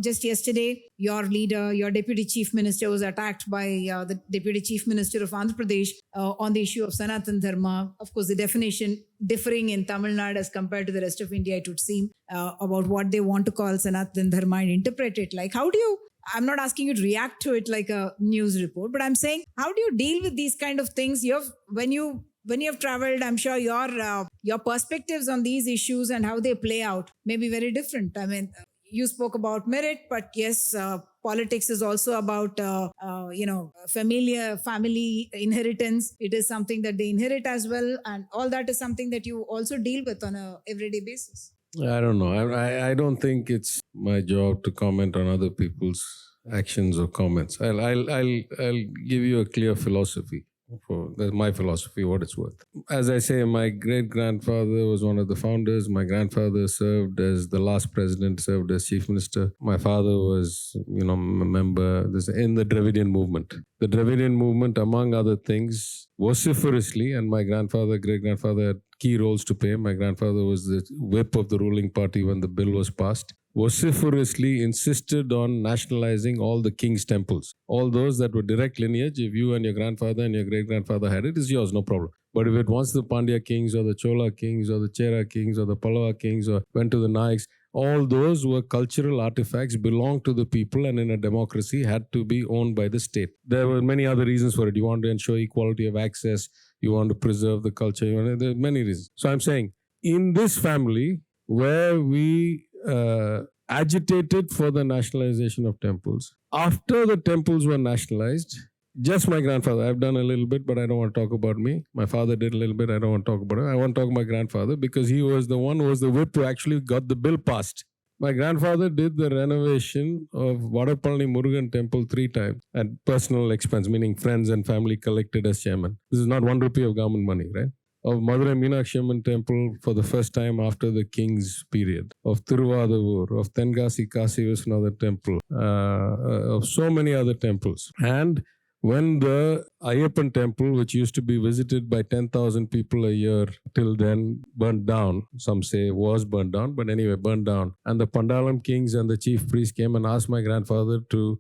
[SPEAKER 2] just yesterday, your leader, your deputy chief minister was attacked by the deputy chief minister of Andhra Pradesh on the issue of Sanatan Dharma. Of course, the definition differing in Tamil Nadu as compared to the rest of India, it would seem, about what they want to call Sanatan Dharma and interpret it like. How do you, I'm not asking you to react to it like a news report, but I'm saying, how do you deal with these kind of things? When you when you have traveled, I'm sure your perspectives on these issues and how they play out may be very different. I mean, you spoke about merit, but yes, politics is also about family inheritance. It is something that they inherit as well, and all that is something that you also deal with on a everyday basis.
[SPEAKER 3] I don't know. I don't think it's my job to comment on other people's actions or comments. I'll give you a clear philosophy. That's my philosophy, what it's worth. As I say, my great-grandfather was one of the founders. My grandfather served as the last president, served as chief minister. My father was, a member in the Dravidian movement. The Dravidian movement, among other things, vociferously, and my great-grandfather had key roles to play. My grandfather was the whip of the ruling party when the bill was passed. Vociferously insisted on nationalizing all the king's temples. All those that were direct lineage, if you and your grandfather and your great-grandfather had it, it's yours, no problem. But if it wants the Pandya kings or the Chola kings or the Chera kings or the Pallava kings or went to the Nayaks, all those were cultural artifacts, belonged to the people, and in a democracy had to be owned by the state. There were many other reasons for it. You want to ensure equality of access, you want to preserve the culture, there are many reasons. So I'm saying, in this family, where we agitated for the nationalization of temples. After the temples were nationalized, just my grandfather, I've done a little bit, but I don't want to talk about me. My father did a little bit, I don't want to talk about him. I want to talk about my grandfather because he was the one who was the whip who actually got the bill passed. My grandfather did the renovation of Vadapalani Murugan temple 3 times at personal expense, meaning friends and family collected as chairman. This is not 1 rupee of government money, right? Of Madurai Meenakshi Amman temple for the first time after the king's period, of Tiruvadavur, of Tenkasi Kasi Viswanatha temple, of so many other temples. And when the Ayyappan temple, which used to be visited by 10,000 people a year till then, burnt down, some say was burnt down, but anyway, burnt down. And the Pandalam kings and the chief priest came and asked my grandfather to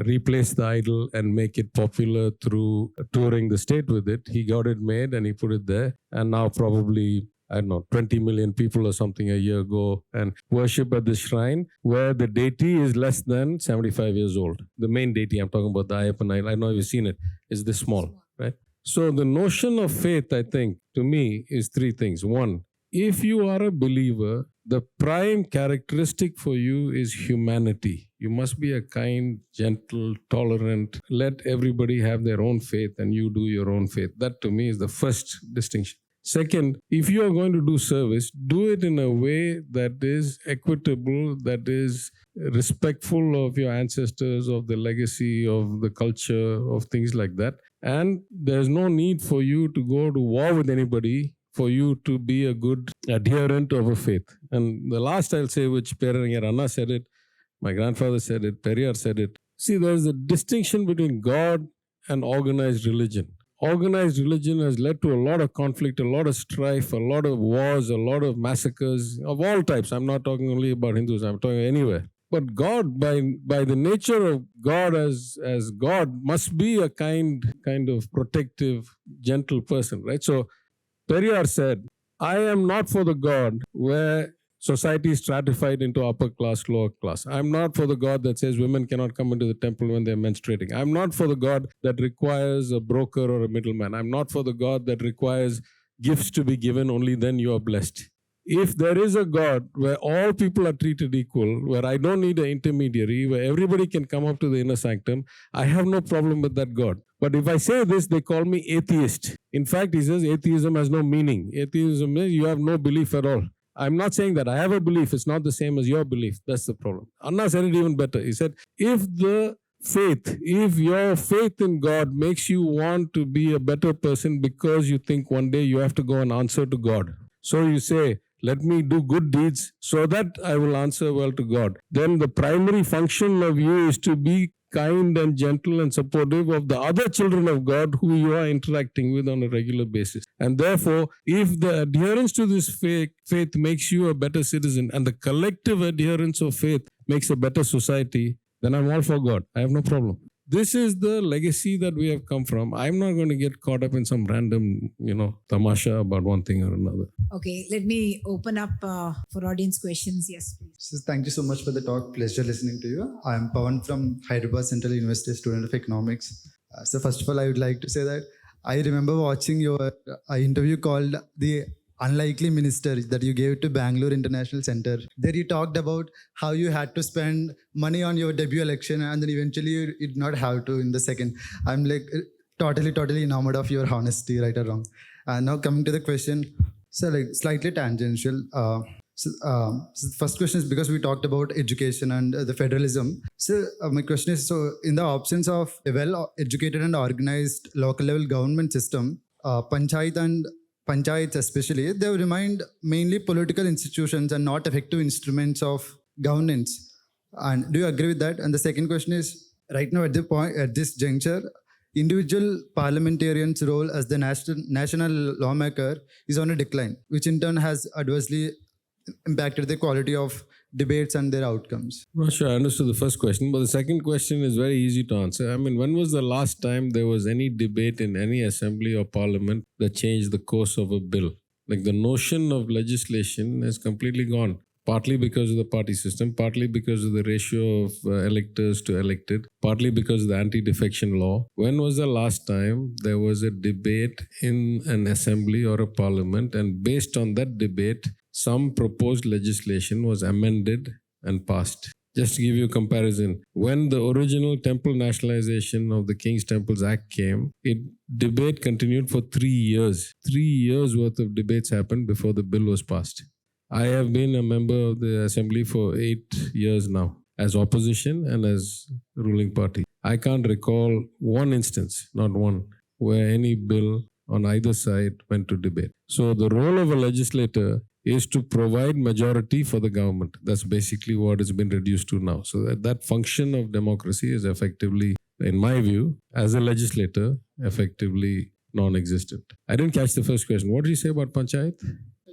[SPEAKER 3] replace the idol and make it popular through touring the state with it. He got it made and he put it there. And now probably 20 million people or something a year go and worship at the shrine where the deity is less than 75 years old. The main deity, I'm talking about the Ayyappan idol, I know you've seen it, is this small, right? So the notion of faith, I think, to me, is 3 things. 1, if you are a believer, the prime characteristic for you is humanity. You must be a kind, gentle, tolerant, let everybody have their own faith and you do your own faith. That to me is the first distinction. Second, if you are going to do service, do it in a way that is equitable, that is respectful of your ancestors, of the legacy, of the culture, of things like that. And there's no need for you to go to war with anybody for you to be a good adherent of a faith. And the last I'll say, which Periyar Anna said it, my grandfather said it, Periyar said it. See, there's a distinction between God and organized religion. Organized religion has led to a lot of conflict, a lot of strife, a lot of wars, a lot of massacres of all types. I'm not talking only about Hindus, I'm talking anywhere. But God, by the nature of God as God, must be a kind of protective, gentle person, right? So Periyar said, I am not for the God where society is stratified into upper class, lower class. I'm not for the God that says women cannot come into the temple when they're menstruating. I'm not for the God that requires a broker or a middleman. I'm not for the God that requires gifts to be given, only then you are blessed. If there is a God where all people are treated equal, where I don't need an intermediary, where everybody can come up to the inner sanctum, I have no problem with that God. But if I say this, they call me atheist. In fact, he says atheism has no meaning. Atheism is you have no belief at all. I'm not saying that I have a belief. It's not the same as your belief. That's the problem. Anna said it even better. He said, if your faith in God makes you want to be a better person because you think one day you have to go and answer to God. So you say, let me do good deeds so that I will answer well to God. Then the primary function of you is to be kind and gentle and supportive of the other children of God who you are interacting with on a regular basis. And therefore, if the adherence to this faith makes you a better citizen and the collective adherence of faith makes a better society, then I'm all for God. I have no problem. This is the legacy that we have come from. I'm not going to get caught up in some random, tamasha about one thing or another.
[SPEAKER 2] Okay, let me open up for audience questions. Yes, please.
[SPEAKER 4] So thank you so much for the talk. Pleasure listening to you. I'm Pawan from Hyderabad Central University, student of economics. So first of all, I would like to say that I remember watching your interview called The Unlikely Minister that you gave to Bangalore International Center. There you talked about how you had to spend money on your debut election and then eventually you did not have to in the second. I'm like totally enamored of your honesty, right or wrong. And now coming to the question, so like slightly tangential. So the first question is because we talked about education and the federalism. So my question is, so in the absence of a well-educated and organized local level government system, panchayats especially, they have remained mainly political institutions and not effective instruments of governance. And do you agree with that? And the second question is, right now at this juncture, individual parliamentarians' role as the national lawmaker is on a decline, which in turn has adversely impacted the quality of debates and their outcomes.
[SPEAKER 3] I'm not sure I understood the first question, but the second question is very easy to answer. I mean, when was the last time there was any debate in any assembly or parliament that changed the course of a bill? Like the notion of legislation has completely gone. Partly because of the party system, partly because of the ratio of electors to elected, partly because of the anti-defection law. When was the last time there was a debate in an assembly or a parliament, and based on that debate, some proposed legislation was amended and passed? Just to give you a comparison, when the original temple nationalization of the King's Temples Act came, debate continued for 3 years. 3 years worth of debates happened before the bill was passed. I have been a member of the assembly for 8 years now, as opposition and as ruling party. I can't recall one instance, not one, where any bill on either side went to debate. So the role of a legislator is to provide majority for the government. That's basically what it's been reduced to now. So that function of democracy is effectively, in my view, as a legislator, effectively non-existent. I didn't catch the first question. What did you say about panchayat?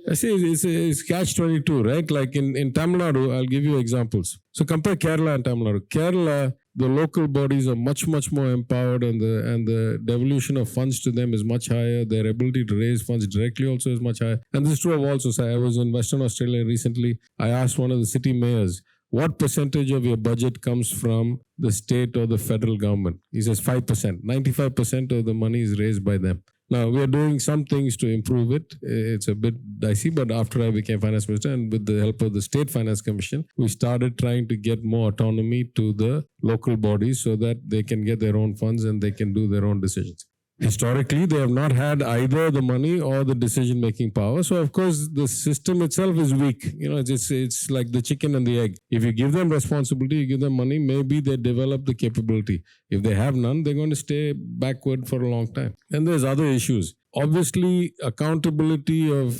[SPEAKER 3] I see it's catch-22, right? Like in Tamil Nadu, I'll give you examples. So compare Kerala and Tamil Nadu. Kerala, the local bodies are much more empowered, and the devolution of funds to them is much higher. Their ability to raise funds directly also is much higher. And this is true of all society. I was in Western Australia recently. I asked one of the city mayors, what percentage of your budget comes from the state or the federal government? He says 5%. 95% of the money is raised by them. Now, we are doing some things to improve it. It's a bit dicey, but after I became finance minister and with the help of the State Finance Commission, we started trying to get more autonomy to the local bodies so that they can get their own funds and they can do their own decisions. Historically, they have not had either the money or the decision-making power. So, of course, the system itself is weak. You know, it's like the chicken and the egg. If you give them responsibility, you give them money, maybe they develop the capability. If they have none, they're going to stay backward for a long time. And there's other issues. Obviously, accountability of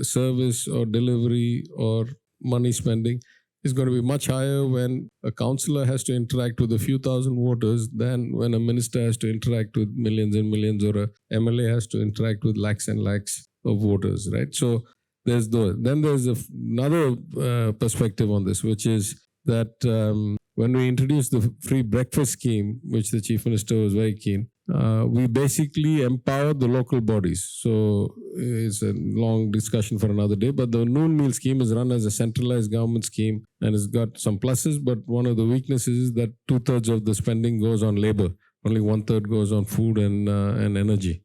[SPEAKER 3] service or delivery or money spending is going to be much higher when a councillor has to interact with a few thousand voters than when a minister has to interact with millions and millions, or a MLA has to interact with lakhs and lakhs of voters, right? So there's those. Then there's another perspective on this, which is that when we introduced the free breakfast scheme, which the Chief Minister was very keen, we basically empowered the local bodies. So it's a long discussion for another day, but the noon meal scheme is run as a centralized government scheme and it's got some pluses, but one of the weaknesses is that 2/3 of the spending goes on labor. Only 1/3 goes on food and energy.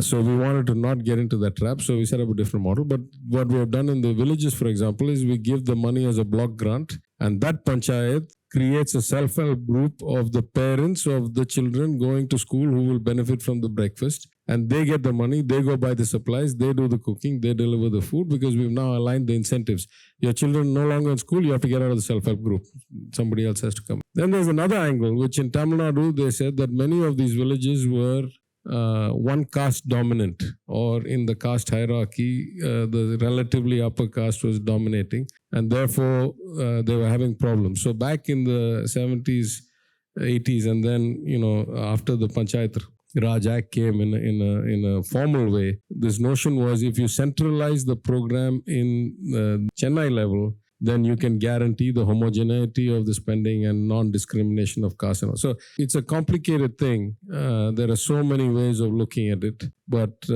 [SPEAKER 3] So we wanted to not get into that trap, so we set up a different model. But what we have done in the villages, for example, is we give the money as a block grant, and that panchayat creates a self-help group of the parents of the children going to school who will benefit from the breakfast, and they get the money, they go buy the supplies, they do the cooking, they deliver the food, because we've now aligned the incentives. Your children no longer in school, you have to get out of the self-help group. Somebody else has to come. Then there's another angle, which in Tamil Nadu, they said that many of these villages were one caste dominant, or in the caste hierarchy, the relatively upper caste was dominating, and therefore they were having problems. So back in the 70s, 80s, and then, you know, after the Panchayat Raj Act came in a formal way, this notion was if you centralize the program in Chennai level, then you can guarantee the homogeneity of the spending and non-discrimination of caste. So it's a complicated thing. There are so many ways of looking at it, but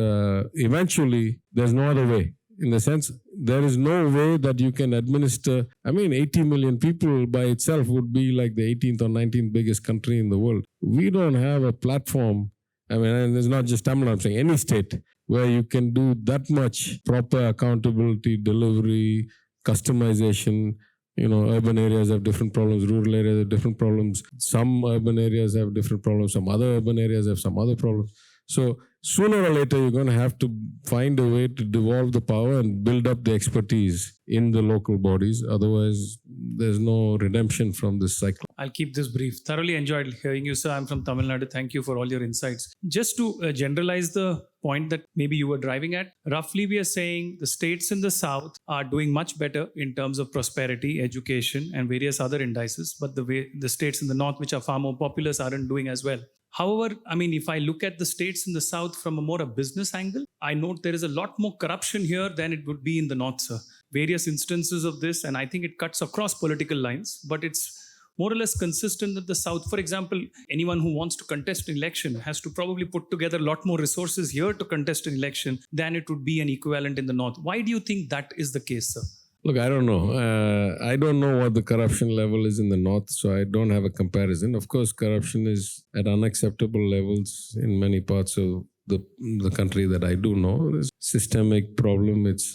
[SPEAKER 3] eventually there's no other way. In the sense, there is no way that you can administer. I mean, 80 million people by itself would be like the 18th or 19th biggest country in the world. We don't have a platform I mean, and it's not just Tamil Nadu, I'm saying any state where you can do that much proper accountability, delivery, customization. Urban areas have different problems, rural areas have different problems. Some urban areas have different problems, some other urban areas have some other problems. So sooner or later, you're going to have to find a way to devolve the power and build up the expertise in the local bodies. Otherwise, there's no redemption from this cycle.
[SPEAKER 5] I'll keep this brief. Thoroughly enjoyed hearing you, sir. I'm from Tamil Nadu. Thank you for all your insights. Just to generalize the point that maybe you were driving at, roughly we are saying the states in the south are doing much better in terms of prosperity, education, and various other indices, but the states in the north, which are far more populous, aren't doing as well. However, I mean, if I look at the states in the south from a business angle, I note there is a lot more corruption here than it would be in the north, sir. Various instances of this, and I think it cuts across political lines, but it's more or less consistent that the south, for example, anyone who wants to contest an election has to probably put together a lot more resources here to contest an election than it would be an equivalent in the north. Why do you think that is the case, sir?
[SPEAKER 3] Look, I don't know. I don't know what the corruption level is in the north, so I don't have a comparison. Of course, corruption is at unacceptable levels in many parts of the country that I do know. It's a systemic problem. It's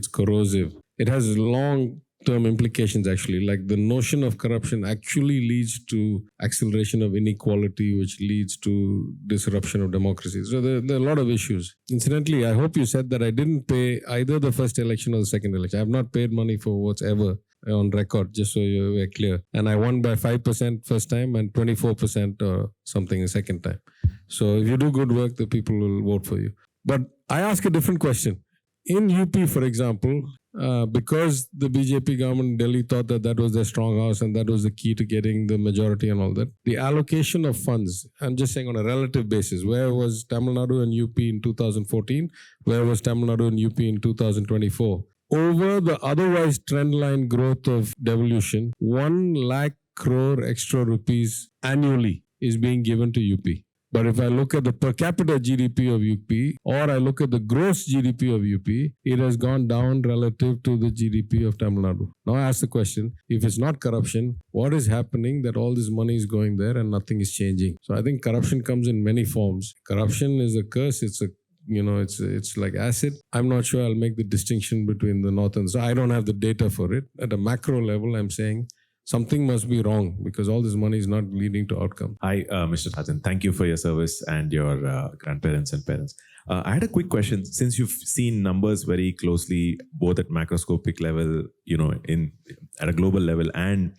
[SPEAKER 3] corrosive. It has long-term implications, actually. Like the notion of corruption actually leads to acceleration of inequality, which leads to disruption of democracy. So there are a lot of issues. Incidentally, I hope you said that I didn't pay either the first election or the second election. I have not paid money for votes ever on record, just so you're clear. And I won by 5% first time and 24% or something the second time. So if you do good work, the people will vote for you. But I ask a different question. In UP, for example, because the BJP government in Delhi thought that was their strong house and that was the key to getting the majority and all that, the allocation of funds, I'm just saying on a relative basis, where was Tamil Nadu and UP in 2014? Where was Tamil Nadu and UP in 2024? Over the otherwise trendline growth of devolution, 1 lakh crore extra rupees annually is being given to UP. But if I look at the per capita GDP of UP, or I look at the gross GDP of UP, it has gone down relative to the GDP of Tamil Nadu. Now I ask the question, if it's not corruption, what is happening that all this money is going there and nothing is changing? So I think corruption comes in many forms. Corruption is a curse. It's like acid. I'm not sure I'll make the distinction between the north and the south. I don't have the data for it. At a macro level, I'm saying something must be wrong because all this money is not leading to outcome.
[SPEAKER 6] Hi, Mr. Rajan. Thank you for your service and your grandparents and parents. I had a quick question. Since you've seen numbers very closely, both at macroscopic level, at a global level, and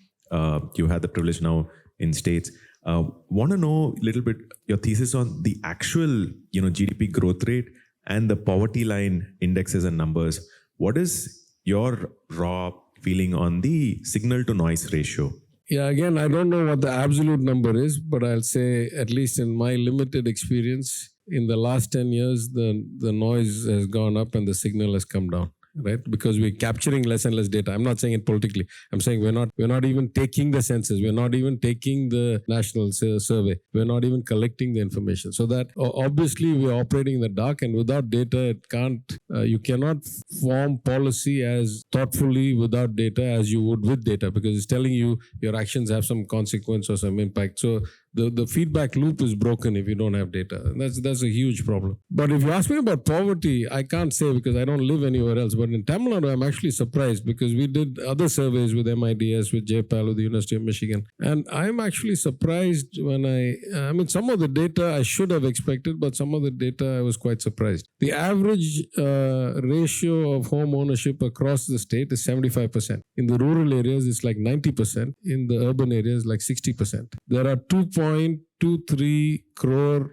[SPEAKER 6] you had the privilege now in states, want to know a little bit your thesis on the actual, GDP growth rate and the poverty line indexes and numbers. What is your raw feeling on the signal to noise ratio?
[SPEAKER 3] Yeah, again, I don't know what the absolute number is, but I'll say, at least in my limited experience, in the last 10 years, the noise has gone up and the signal has come down, right? Because we're capturing less and less data. I'm not saying it politically. I'm saying we're not even taking the census. We're not even taking the national survey. We're not even collecting the information. So that obviously we're operating in the dark, and without data, you cannot form policy as thoughtfully without data as you would with data, because it's telling you your actions have some consequence or some impact. So the feedback loop is broken if you don't have data. And that's a huge problem. But if you ask me about poverty, I can't say because I don't live anywhere else. But in Tamil Nadu, I'm actually surprised because we did other surveys with MIDS, with JPAL, with the University of Michigan. And I'm actually surprised when some of the data I should have expected, but some of the data I was quite surprised. The average ratio of home ownership across the state is 75%. In the rural areas, it's like 90%. In the urban areas, like 60%. There are 2.23 crore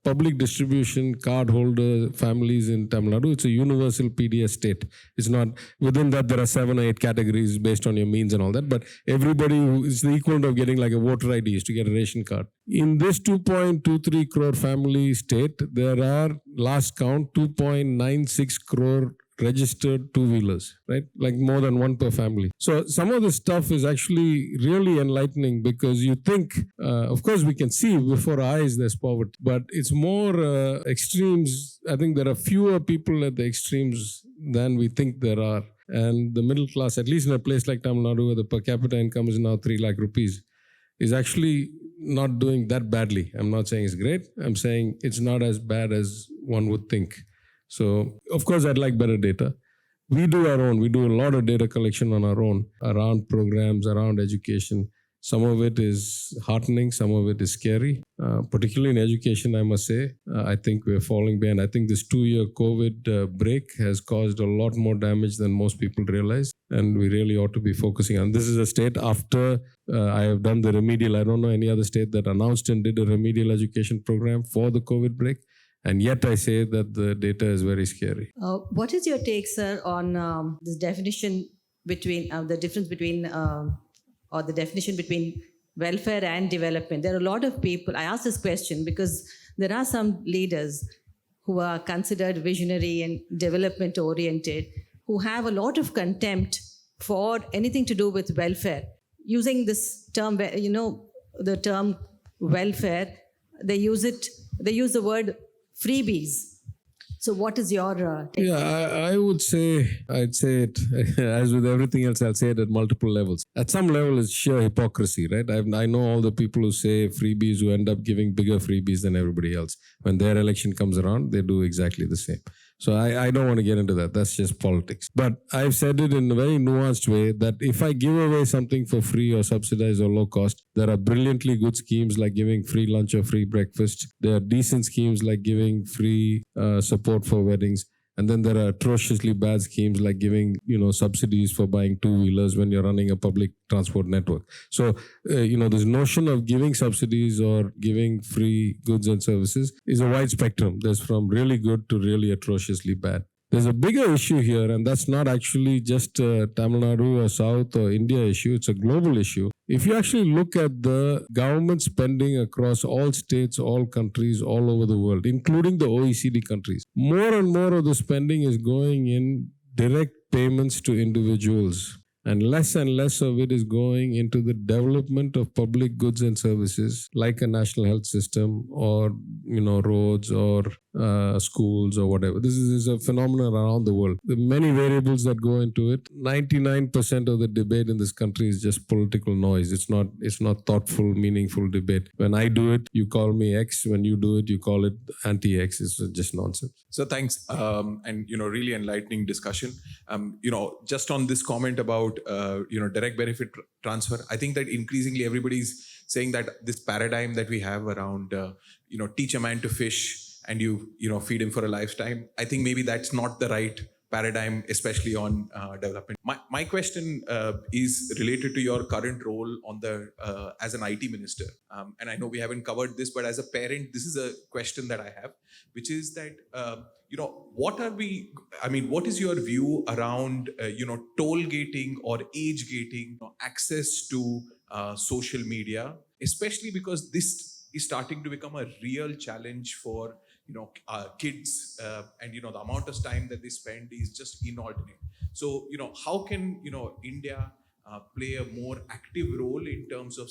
[SPEAKER 3] public distribution card holder families in Tamil Nadu. It's a universal PDS state. It's not, within that there are 7 or 8 categories based on your means and all that, but everybody is the equivalent of getting like a voter ID is to get a ration card. In this 2.23 crore family state, there are, last count, 2.96 crore registered two-wheelers, right? Like more than one per family. So some of this stuff is actually really enlightening because you think, of course we can see before our eyes there's poverty, but it's more extremes. I think there are fewer people at the extremes than we think there are. And the middle class, at least in a place like Tamil Nadu, where the per capita income is now 3 lakh rupees, is actually not doing that badly. I'm not saying it's great. I'm saying it's not as bad as one would think. So, of course, I'd like better data. We do our own. We do a lot of data collection on our own around programs, around education. Some of it is heartening. Some of it is scary. Particularly in education, I must say, I think we're falling behind. I think this 2-year COVID break has caused a lot more damage than most people realize. And we really ought to be focusing on. This is a state after I have done the remedial. I don't know any other state that announced and did a remedial education program for the COVID break. And yet I say that the data is very scary.
[SPEAKER 7] What is your take, sir, on this definition between the difference between or the definition between welfare and development? There are a lot of people. I ask this question because there are some leaders who are considered visionary and development oriented, who have a lot of contempt for anything to do with welfare. Using this term, the term welfare, they use the word freebies. So what is your take?
[SPEAKER 3] Yeah, I'd say it, as with everything else, I'll say it at multiple levels. At some level, it's sheer hypocrisy, right? I know all the people who say freebies who end up giving bigger freebies than everybody else. When their election comes around, they do exactly the same. So I don't want to get into that. That's just politics. But I've said it in a very nuanced way that if I give away something for free or subsidized or low cost, there are brilliantly good schemes like giving free lunch or free breakfast. There are decent schemes like giving free support for weddings. And then there are atrociously bad schemes like giving, subsidies for buying two-wheelers when you're running a public transport network. So, this notion of giving subsidies or giving free goods and services is a wide spectrum. There's from really good to really atrociously bad. There's a bigger issue here, and that's not actually just a Tamil Nadu or South or India issue. It's a global issue. If you actually look at the government spending across all states, all countries, all over the world, including the OECD countries, more and more of the spending is going in direct payments to individuals. And less of it is going into the development of public goods and services like a national health system or, roads or schools or whatever. This is a phenomenon around the world. There are many variables that go into it. 99% of the debate in this country is just political noise. It's not thoughtful, meaningful debate. When I do it, you call me X. When you do it, you call it anti-X. It's just nonsense.
[SPEAKER 8] So thanks. And, really enlightening discussion. Just on this comment about, direct benefit transfer, I think that increasingly everybody's saying that this paradigm that we have around, teach a man to fish and you feed him for a lifetime. I think maybe that's not the right paradigm, especially on development. My question is related to your current role on the as an IT minister. And I know we haven't covered this, but as a parent, this is a question that I have, which is that, what is your view around, toll gating or age gating, access to social media, especially because this is starting to become a real challenge for kids, and the amount of time that they spend is just inordinate. So how can India play a more active role in terms of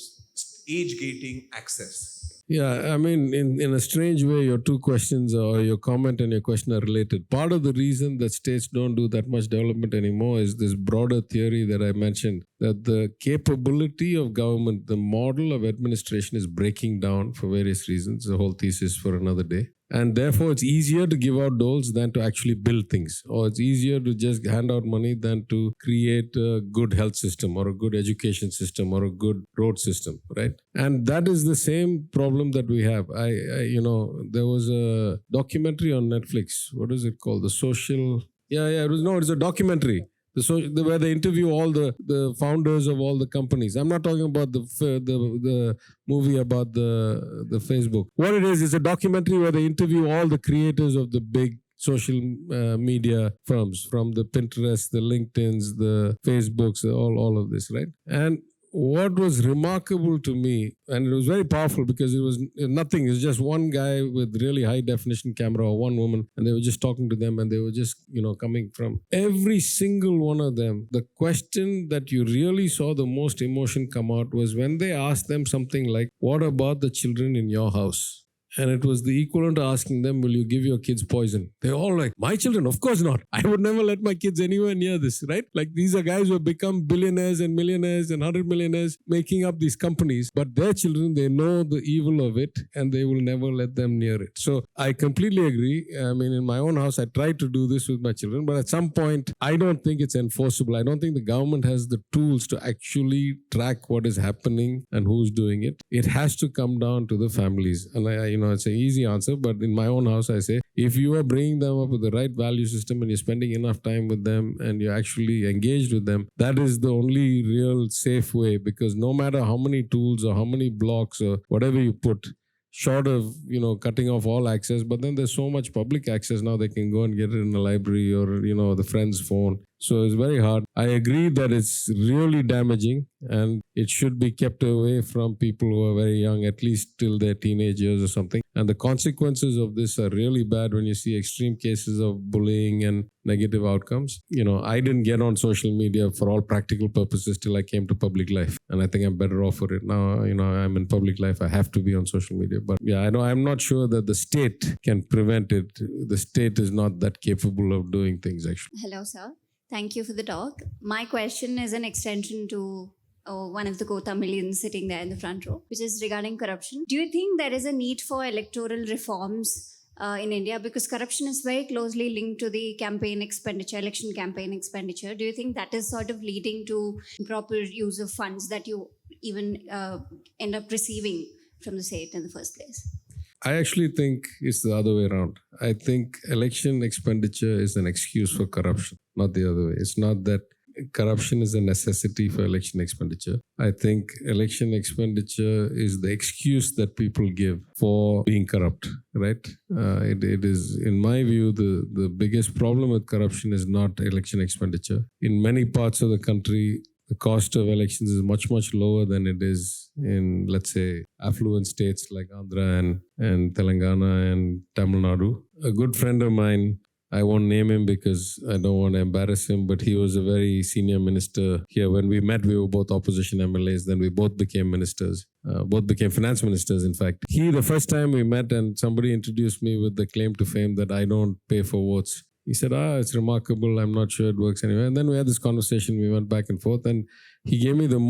[SPEAKER 8] age gating access?
[SPEAKER 3] Yeah, I mean, in a strange way, your two questions or your comment and your question are related. Part of the reason that states don't do that much development anymore is this broader theory that I mentioned, that the capability of government, the model of administration is breaking down for various reasons. The whole thesis for another day. And therefore, it's easier to give out doles than to actually build things. Or it's easier to just hand out money than to create a good health system or a good education system or a good road system, right? And that is the same problem that we have. There was a documentary on Netflix. What is it called? The Social... it's a documentary. Where they interview all the founders of all the companies. I'm not talking about the movie about the Facebook. What it is a documentary where they interview all the creators of the big social media firms, from the Pinterest, the LinkedIns, the Facebooks, all of this, right? And what was remarkable to me, and it was very powerful because it was nothing, it was just one guy with really high definition camera or one woman, and they were just talking to them, and they were just, coming from every single one of them. The question that you really saw the most emotion come out was when they asked them something like, what about the children in your house? And it was the equivalent to asking them, will you give your kids poison? They're all like, my children, of course not. I would never let my kids anywhere near this, right? Like these are guys who have become billionaires and millionaires and 100 millionaires making up these companies. But their children, they know the evil of it and they will never let them near it. So I completely agree. I mean, in my own house, I try to do this with my children. But at some point, I don't think it's enforceable. I don't think the government has the tools to actually track what is happening and who's doing it. It has to come down to the families. And it's an easy answer, but in my own house, I say, if you are bringing them up with the right value system and you're spending enough time with them and you're actually engaged with them, that is the only real safe way, because no matter how many tools or how many blocks or whatever you put, short of, cutting off all access, but then there's so much public access now, they can go and get it in the library or, the friend's phone. So it's very hard. I agree that it's really damaging and it should be kept away from people who are very young, at least till their teenage years or something. And the consequences of this are really bad when you see extreme cases of bullying and negative outcomes. I didn't get on social media for all practical purposes till I came to public life. And I think I'm better off for it. Now, I'm in public life. I have to be on social media. But yeah, I'm not sure that the state can prevent it. The state is not that capable of doing things, actually.
[SPEAKER 9] Hello, sir. Thank you for the talk. My question is an extension to one of the co-Tamilians sitting there in the front row, which is regarding corruption. Do you think there is a need for electoral reforms in India? Because corruption is very closely linked to the campaign expenditure, election campaign expenditure. Do you think that is sort of leading to improper use of funds that you even end up receiving from the state in the first place?
[SPEAKER 3] I actually think it's the other way around. I think election expenditure is an excuse for corruption, not the other way. It's not that corruption is a necessity for election expenditure. I think election expenditure is the excuse that people give for being corrupt, right? It is, in my view, the biggest problem with corruption is not election expenditure. In many parts of the country, the cost of elections is much, much lower than it is in, let's say, affluent states like Andhra and Telangana and Tamil Nadu. A good friend of mine, I won't name him because I don't want to embarrass him, but he was a very senior minister here. When we met, we were both opposition MLAs. Then we both became ministers, both became finance ministers, in fact. The first time we met and somebody introduced me with the claim to fame that I don't pay for votes. He said, it's remarkable. I'm not sure it works anyway. And then we had this conversation. We went back and forth. And he gave me the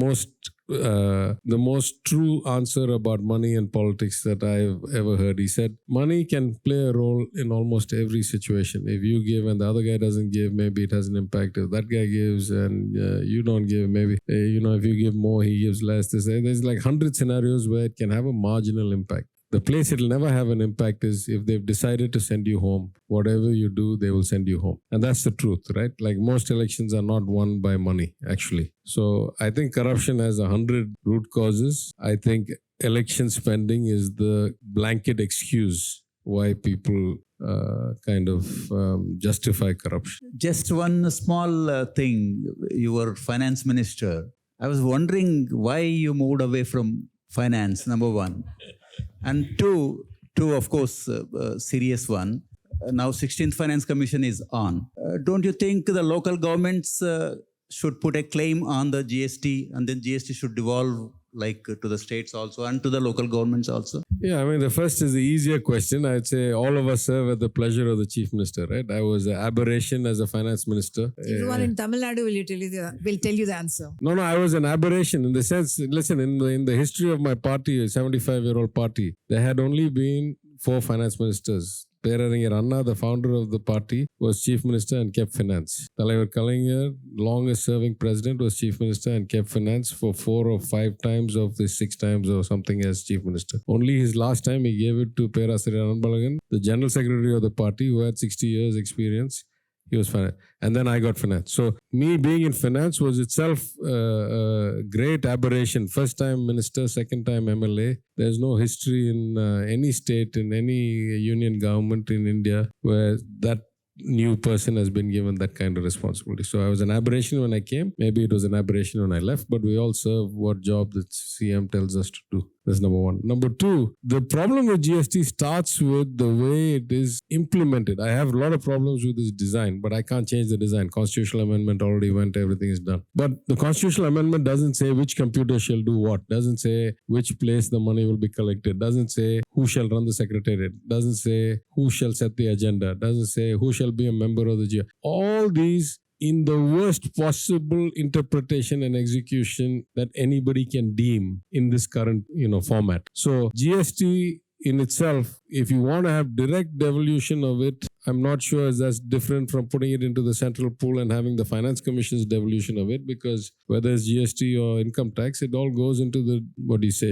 [SPEAKER 3] most true answer about money and politics that I've ever heard. He said, money can play a role in almost every situation. If you give and the other guy doesn't give, maybe it has an impact. If that guy gives and you don't give, maybe, if you give more, he gives less. There's like 100 scenarios where it can have a marginal impact. The place it'll never have an impact is if they've decided to send you home. Whatever you do, they will send you home. And that's the truth, right? Like most elections are not won by money, actually. So I think corruption has 100 root causes. I think election spending is the blanket excuse why people justify corruption.
[SPEAKER 10] Just one small thing. You were finance minister. I was wondering why you moved away from finance, number one. And two, of course, serious one. Now 16th Finance Commission is on. Don't you think the local governments should put a claim on the GST and then GST should devolve to the states also and to the local governments also?
[SPEAKER 3] Yeah, I mean, the first is the easier question. I'd say all of us serve at the pleasure of the chief minister, right? I was an aberration as a finance minister.
[SPEAKER 2] Everyone in Tamil Nadu will tell you the answer.
[SPEAKER 3] No, I was an aberration in the sense, listen, in the history of my party, a 75-year-old party, there had only been 4 finance ministers. Peraringer Anna, the founder of the party, was chief minister and kept finance. Talaivar Kalaignar, longest serving president, was chief minister and kept finance for 4 or 5 times of the 6 times or something as chief minister. Only his last time he gave it to Perasiri Anbalagan, the general secretary of the party who had 60 years experience. He was finance. And then I got finance. So me being in finance was itself a great aberration. First time minister, second time MLA. There's no history in any state, in any union government in India where that new person has been given that kind of responsibility. So I was an aberration when I came. Maybe it was an aberration when I left, but we all serve what job the CM tells us to do. That's number one. Number two, the problem with GST starts with the way it is implemented. I have a lot of problems with this design, but I can't change the design. Constitutional amendment already went, everything is done. But the constitutional amendment doesn't say which computer shall do what, doesn't say which place the money will be collected, doesn't say who shall run the secretariat, doesn't say who shall set the agenda, doesn't say who shall be a member of the GST. All these in the worst possible interpretation and execution that anybody can deem in this current format. So GST in itself, if you want to have direct devolution of it, I'm not sure that's different from putting it into the central pool and having the finance commission's devolution of it, because whether it's GST or income tax, it all goes into the,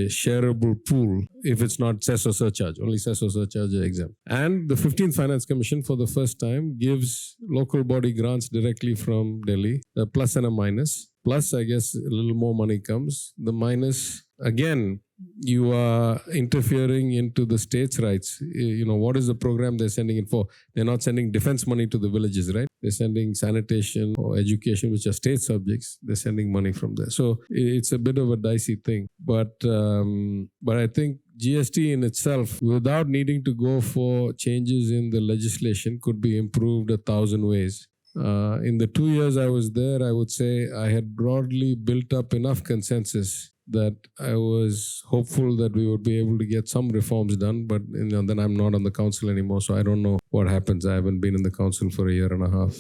[SPEAKER 3] shareable pool if it's not cess or surcharge. Only cess or surcharge are exempt. And the 15th Finance Commission for the first time gives local body grants directly from Delhi, a plus and a minus. Plus, I guess a little more money comes. The minus, again, you are interfering into the states' rights. What is the program they're sending it for? They're not sending defense money to the villages, right? They're sending sanitation or education, which are state subjects. They're sending money from there. So it's a bit of a dicey thing. But I think GST in itself, without needing to go for changes in the legislation, could be improved 1,000 ways. In the 2 years I was there, I would say I had broadly built up enough consensus that I was hopeful that we would be able to get some reforms done. But then I'm not on the council anymore, so I don't know what happens. I haven't been in the council for a year and a half.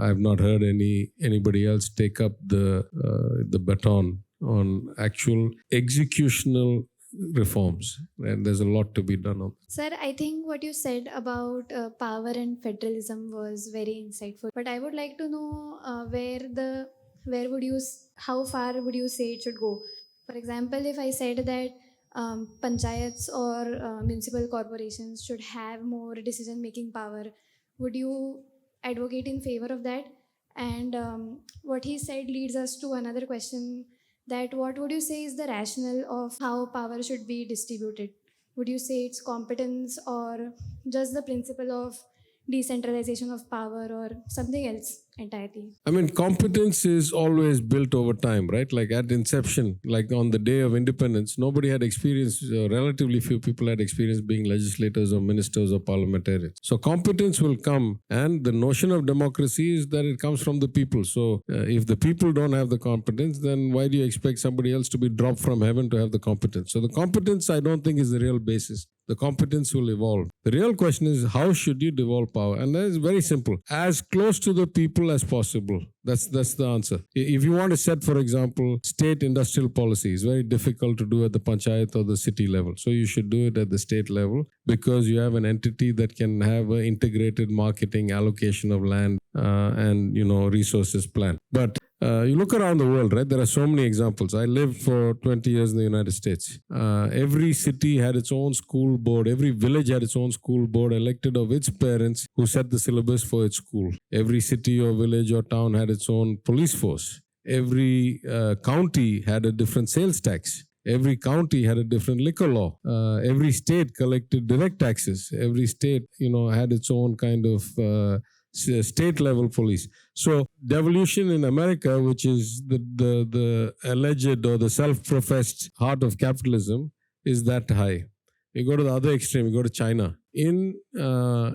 [SPEAKER 3] I have not heard anybody else take up the baton on actual executional reforms, and there's a lot to be done on.
[SPEAKER 11] Sir, I think what you said about power and federalism was very insightful. But I would like to know how far would you say it should go? For example, if I said that panchayats or municipal corporations should have more decision-making power, would you advocate in favor of that? And what he said leads us to another question, that what would you say is the rationale of how power should be distributed? Would you say it's competence or just the principle of decentralization of power or something else entirely?
[SPEAKER 3] I mean, competence is always built over time, right? Like at inception, like on the day of independence, nobody had experience, relatively few people had experience being legislators or ministers or parliamentarians. So competence will come, and the notion of democracy is that it comes from the people. So if the people don't have the competence, then why do you expect somebody else to be dropped from heaven to have the competence? So the competence, I don't think, is the real basis. The competence will evolve. The real question is, how should you devolve power? And that is very simple. As close to the people as possible. That's the answer. If you want to set, for example, state industrial policy, it's very difficult to do at the panchayat or the city level. So you should do it at the state level, because you have an entity that can have an integrated marketing, allocation of land, and resources plan. But you look around the world, right? There are so many examples. I lived for 20 years in the United States. Every city had its own school board. Every village had its own school board elected of its parents who set the syllabus for its school. Every city or village or town had its own police force. Every county had a different sales tax. Every county had a different liquor law. Every state collected direct taxes. Every state, had its own kind of state level police. So devolution in America, which is the alleged or the self-professed heart of capitalism, is that high. You go to the other extreme, you go to China. In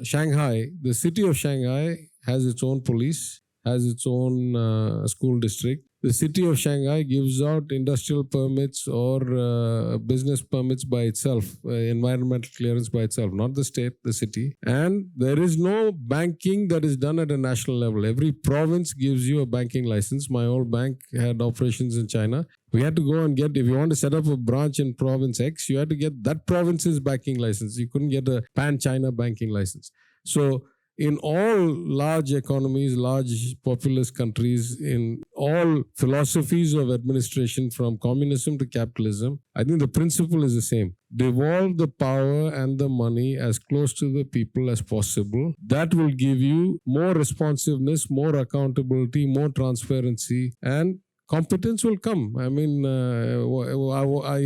[SPEAKER 3] Shanghai, the city of Shanghai has its own police, has its own school district. The city of Shanghai gives out industrial permits or business permits by itself, environmental clearance by itself, not the state, the city. And there is no banking that is done at a national level. Every province gives you a banking license. My old bank had operations in China. We had to go and get, if you want to set up a branch in province X, you had to get that province's banking license. You couldn't get a pan-China banking license. So in all large economies, large populous countries, in all philosophies of administration from communism to capitalism, I think the principle is the same. Devolve the power and the money as close to the people as possible. That will give you more responsiveness, more accountability, more transparency, and competence will come. I mean,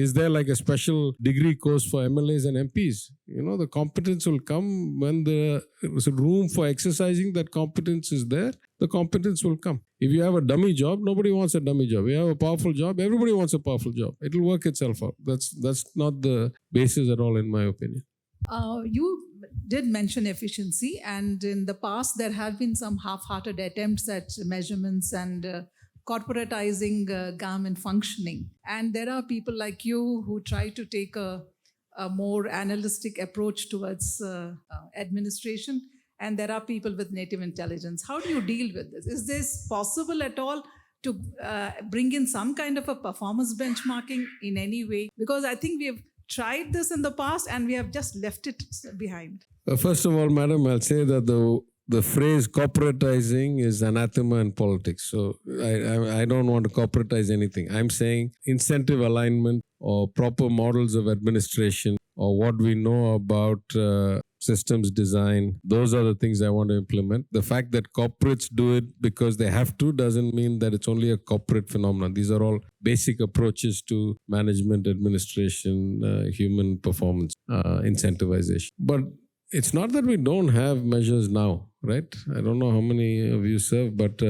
[SPEAKER 3] is there like a special degree course for MLAs and MPs? The competence will come when there's room for exercising that competence is there. The competence will come. If you have a dummy job, nobody wants a dummy job. If you have a powerful job, everybody wants a powerful job. It will work itself out. That's not the basis at all, in my opinion.
[SPEAKER 12] You did mention efficiency, and in the past there have been some half-hearted attempts at measurements and corporatizing government functioning. And there are people like you who try to take a more analytic approach towards administration, and there are people with native intelligence. How do you deal with this? Is this possible at all to bring in some kind of a performance benchmarking in any way? Because I think we have tried this in the past and we have just left it behind.
[SPEAKER 3] First of all, madam, I'll say that the phrase corporatizing is anathema in politics. So I don't want to corporatize anything. I'm saying incentive alignment or proper models of administration or what we know about systems design. Those are the things I want to implement. The fact that corporates do it because they have to doesn't mean that it's only a corporate phenomenon. These are all basic approaches to management, administration, human performance, incentivization. But it's not that we don't have measures now, right? I don't know how many of you serve, but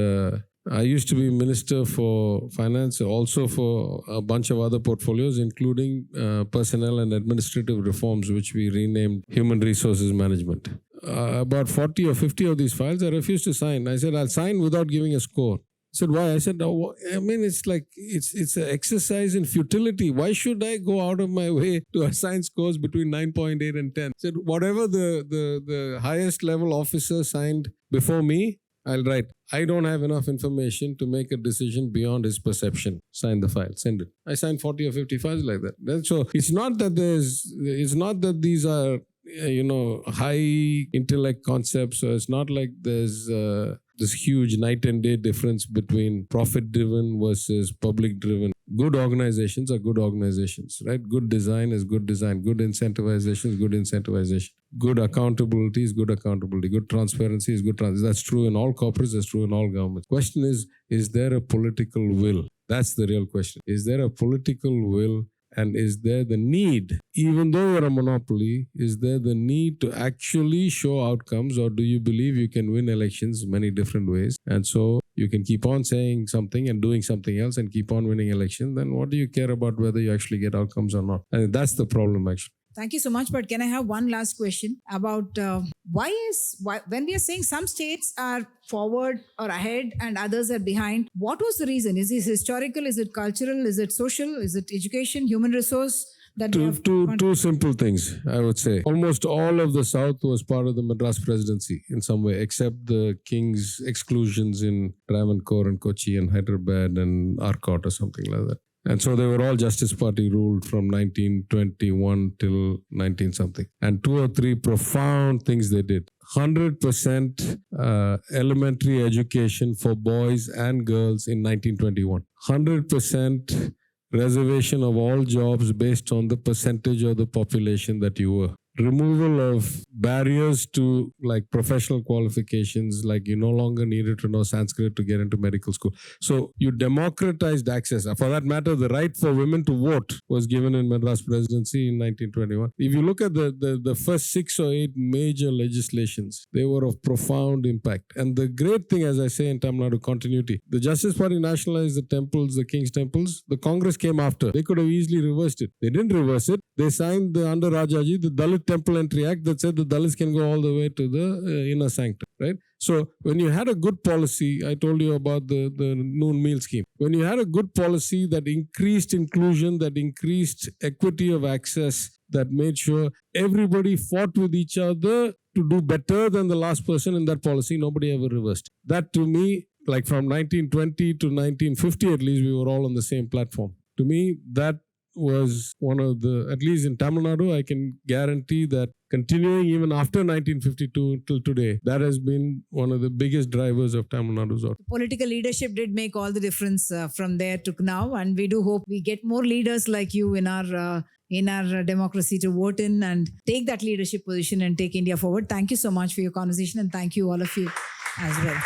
[SPEAKER 3] I used to be Minister for Finance, also for a bunch of other portfolios, including personnel and administrative reforms, which we renamed Human Resources Management. About 40 or 50 of these files, I refused to sign. I said, I'll sign without giving a score. I said, why? I said, it's like, it's an exercise in futility. Why should I go out of my way to assign scores between 9.8 and 10? I said, whatever the highest level officer signed before me, I'll write. I don't have enough information to make a decision beyond his perception. Sign the file, send it. I signed 40 or 50 files like that. So it's not that these are, high intellect concepts. So it's not like there's this huge night and day difference between profit-driven versus public-driven. Good organizations are good organizations, right? Good design is good design. Good incentivization is good incentivization. Good accountability is good accountability. Good transparency is good transparency. That's true in all corporates. That's true in all governments. Question is there a political will? That's the real question. Is there a political will? And is there the need, even though you're a monopoly, is there the need to actually show outcomes, or do you believe you can win elections many different ways? And so you can keep on saying something and doing something else and keep on winning elections. Then what do you care about whether you actually get outcomes or not? And that's the problem, actually.
[SPEAKER 2] Thank you so much. But can I have one last question about why when we are saying some states are forward or ahead and others are behind, what was the reason? Is this historical? Is it cultural? Is it social? Is it education, human resource?
[SPEAKER 3] Two simple things, I would say. Almost all of the South was part of the Madras presidency in some way, except the King's exclusions in Travancore and Kochi and Hyderabad and Arcot or something like that. And so they were all Justice Party ruled from 1921 till 19-something. And 2 or 3 profound things they did. 100% elementary education for boys and girls in 1921. 100% reservation of all jobs based on the percentage of the population that you were. Removal of barriers to like professional qualifications, like you no longer needed to know Sanskrit to get into medical school. So you democratized access. For that matter, the right for women to vote was given in Madras presidency in 1921. If you look at the first 6 or 8 major legislations, they were of profound impact. And the great thing, as I say in Tamil Nadu, continuity. The Justice Party nationalized the temples, the king's temples. The Congress came after. They could have easily reversed it. They didn't reverse it. They signed under Rajaji, the Dalit Temple Entry Act that said the Dalits can go all the way to the inner sanctum, right? So when you had a good policy, I told you about the noon meal scheme. When you had a good policy that increased inclusion, that increased equity of access, that made sure everybody fought with each other to do better than the last person in that policy, nobody ever reversed. That to me, like from 1920 to 1950 at least, we were all on the same platform. To me, that was one of the, at least in Tamil Nadu, I can guarantee that continuing even after 1952 till today, that has been one of the biggest drivers of Tamil Nadu's outcome.
[SPEAKER 2] Political leadership did make all the difference from there to now, and we do hope we get more leaders like you in our democracy to vote in and take that leadership position and take India forward. Thank you so much for your conversation, and thank you all of you as well.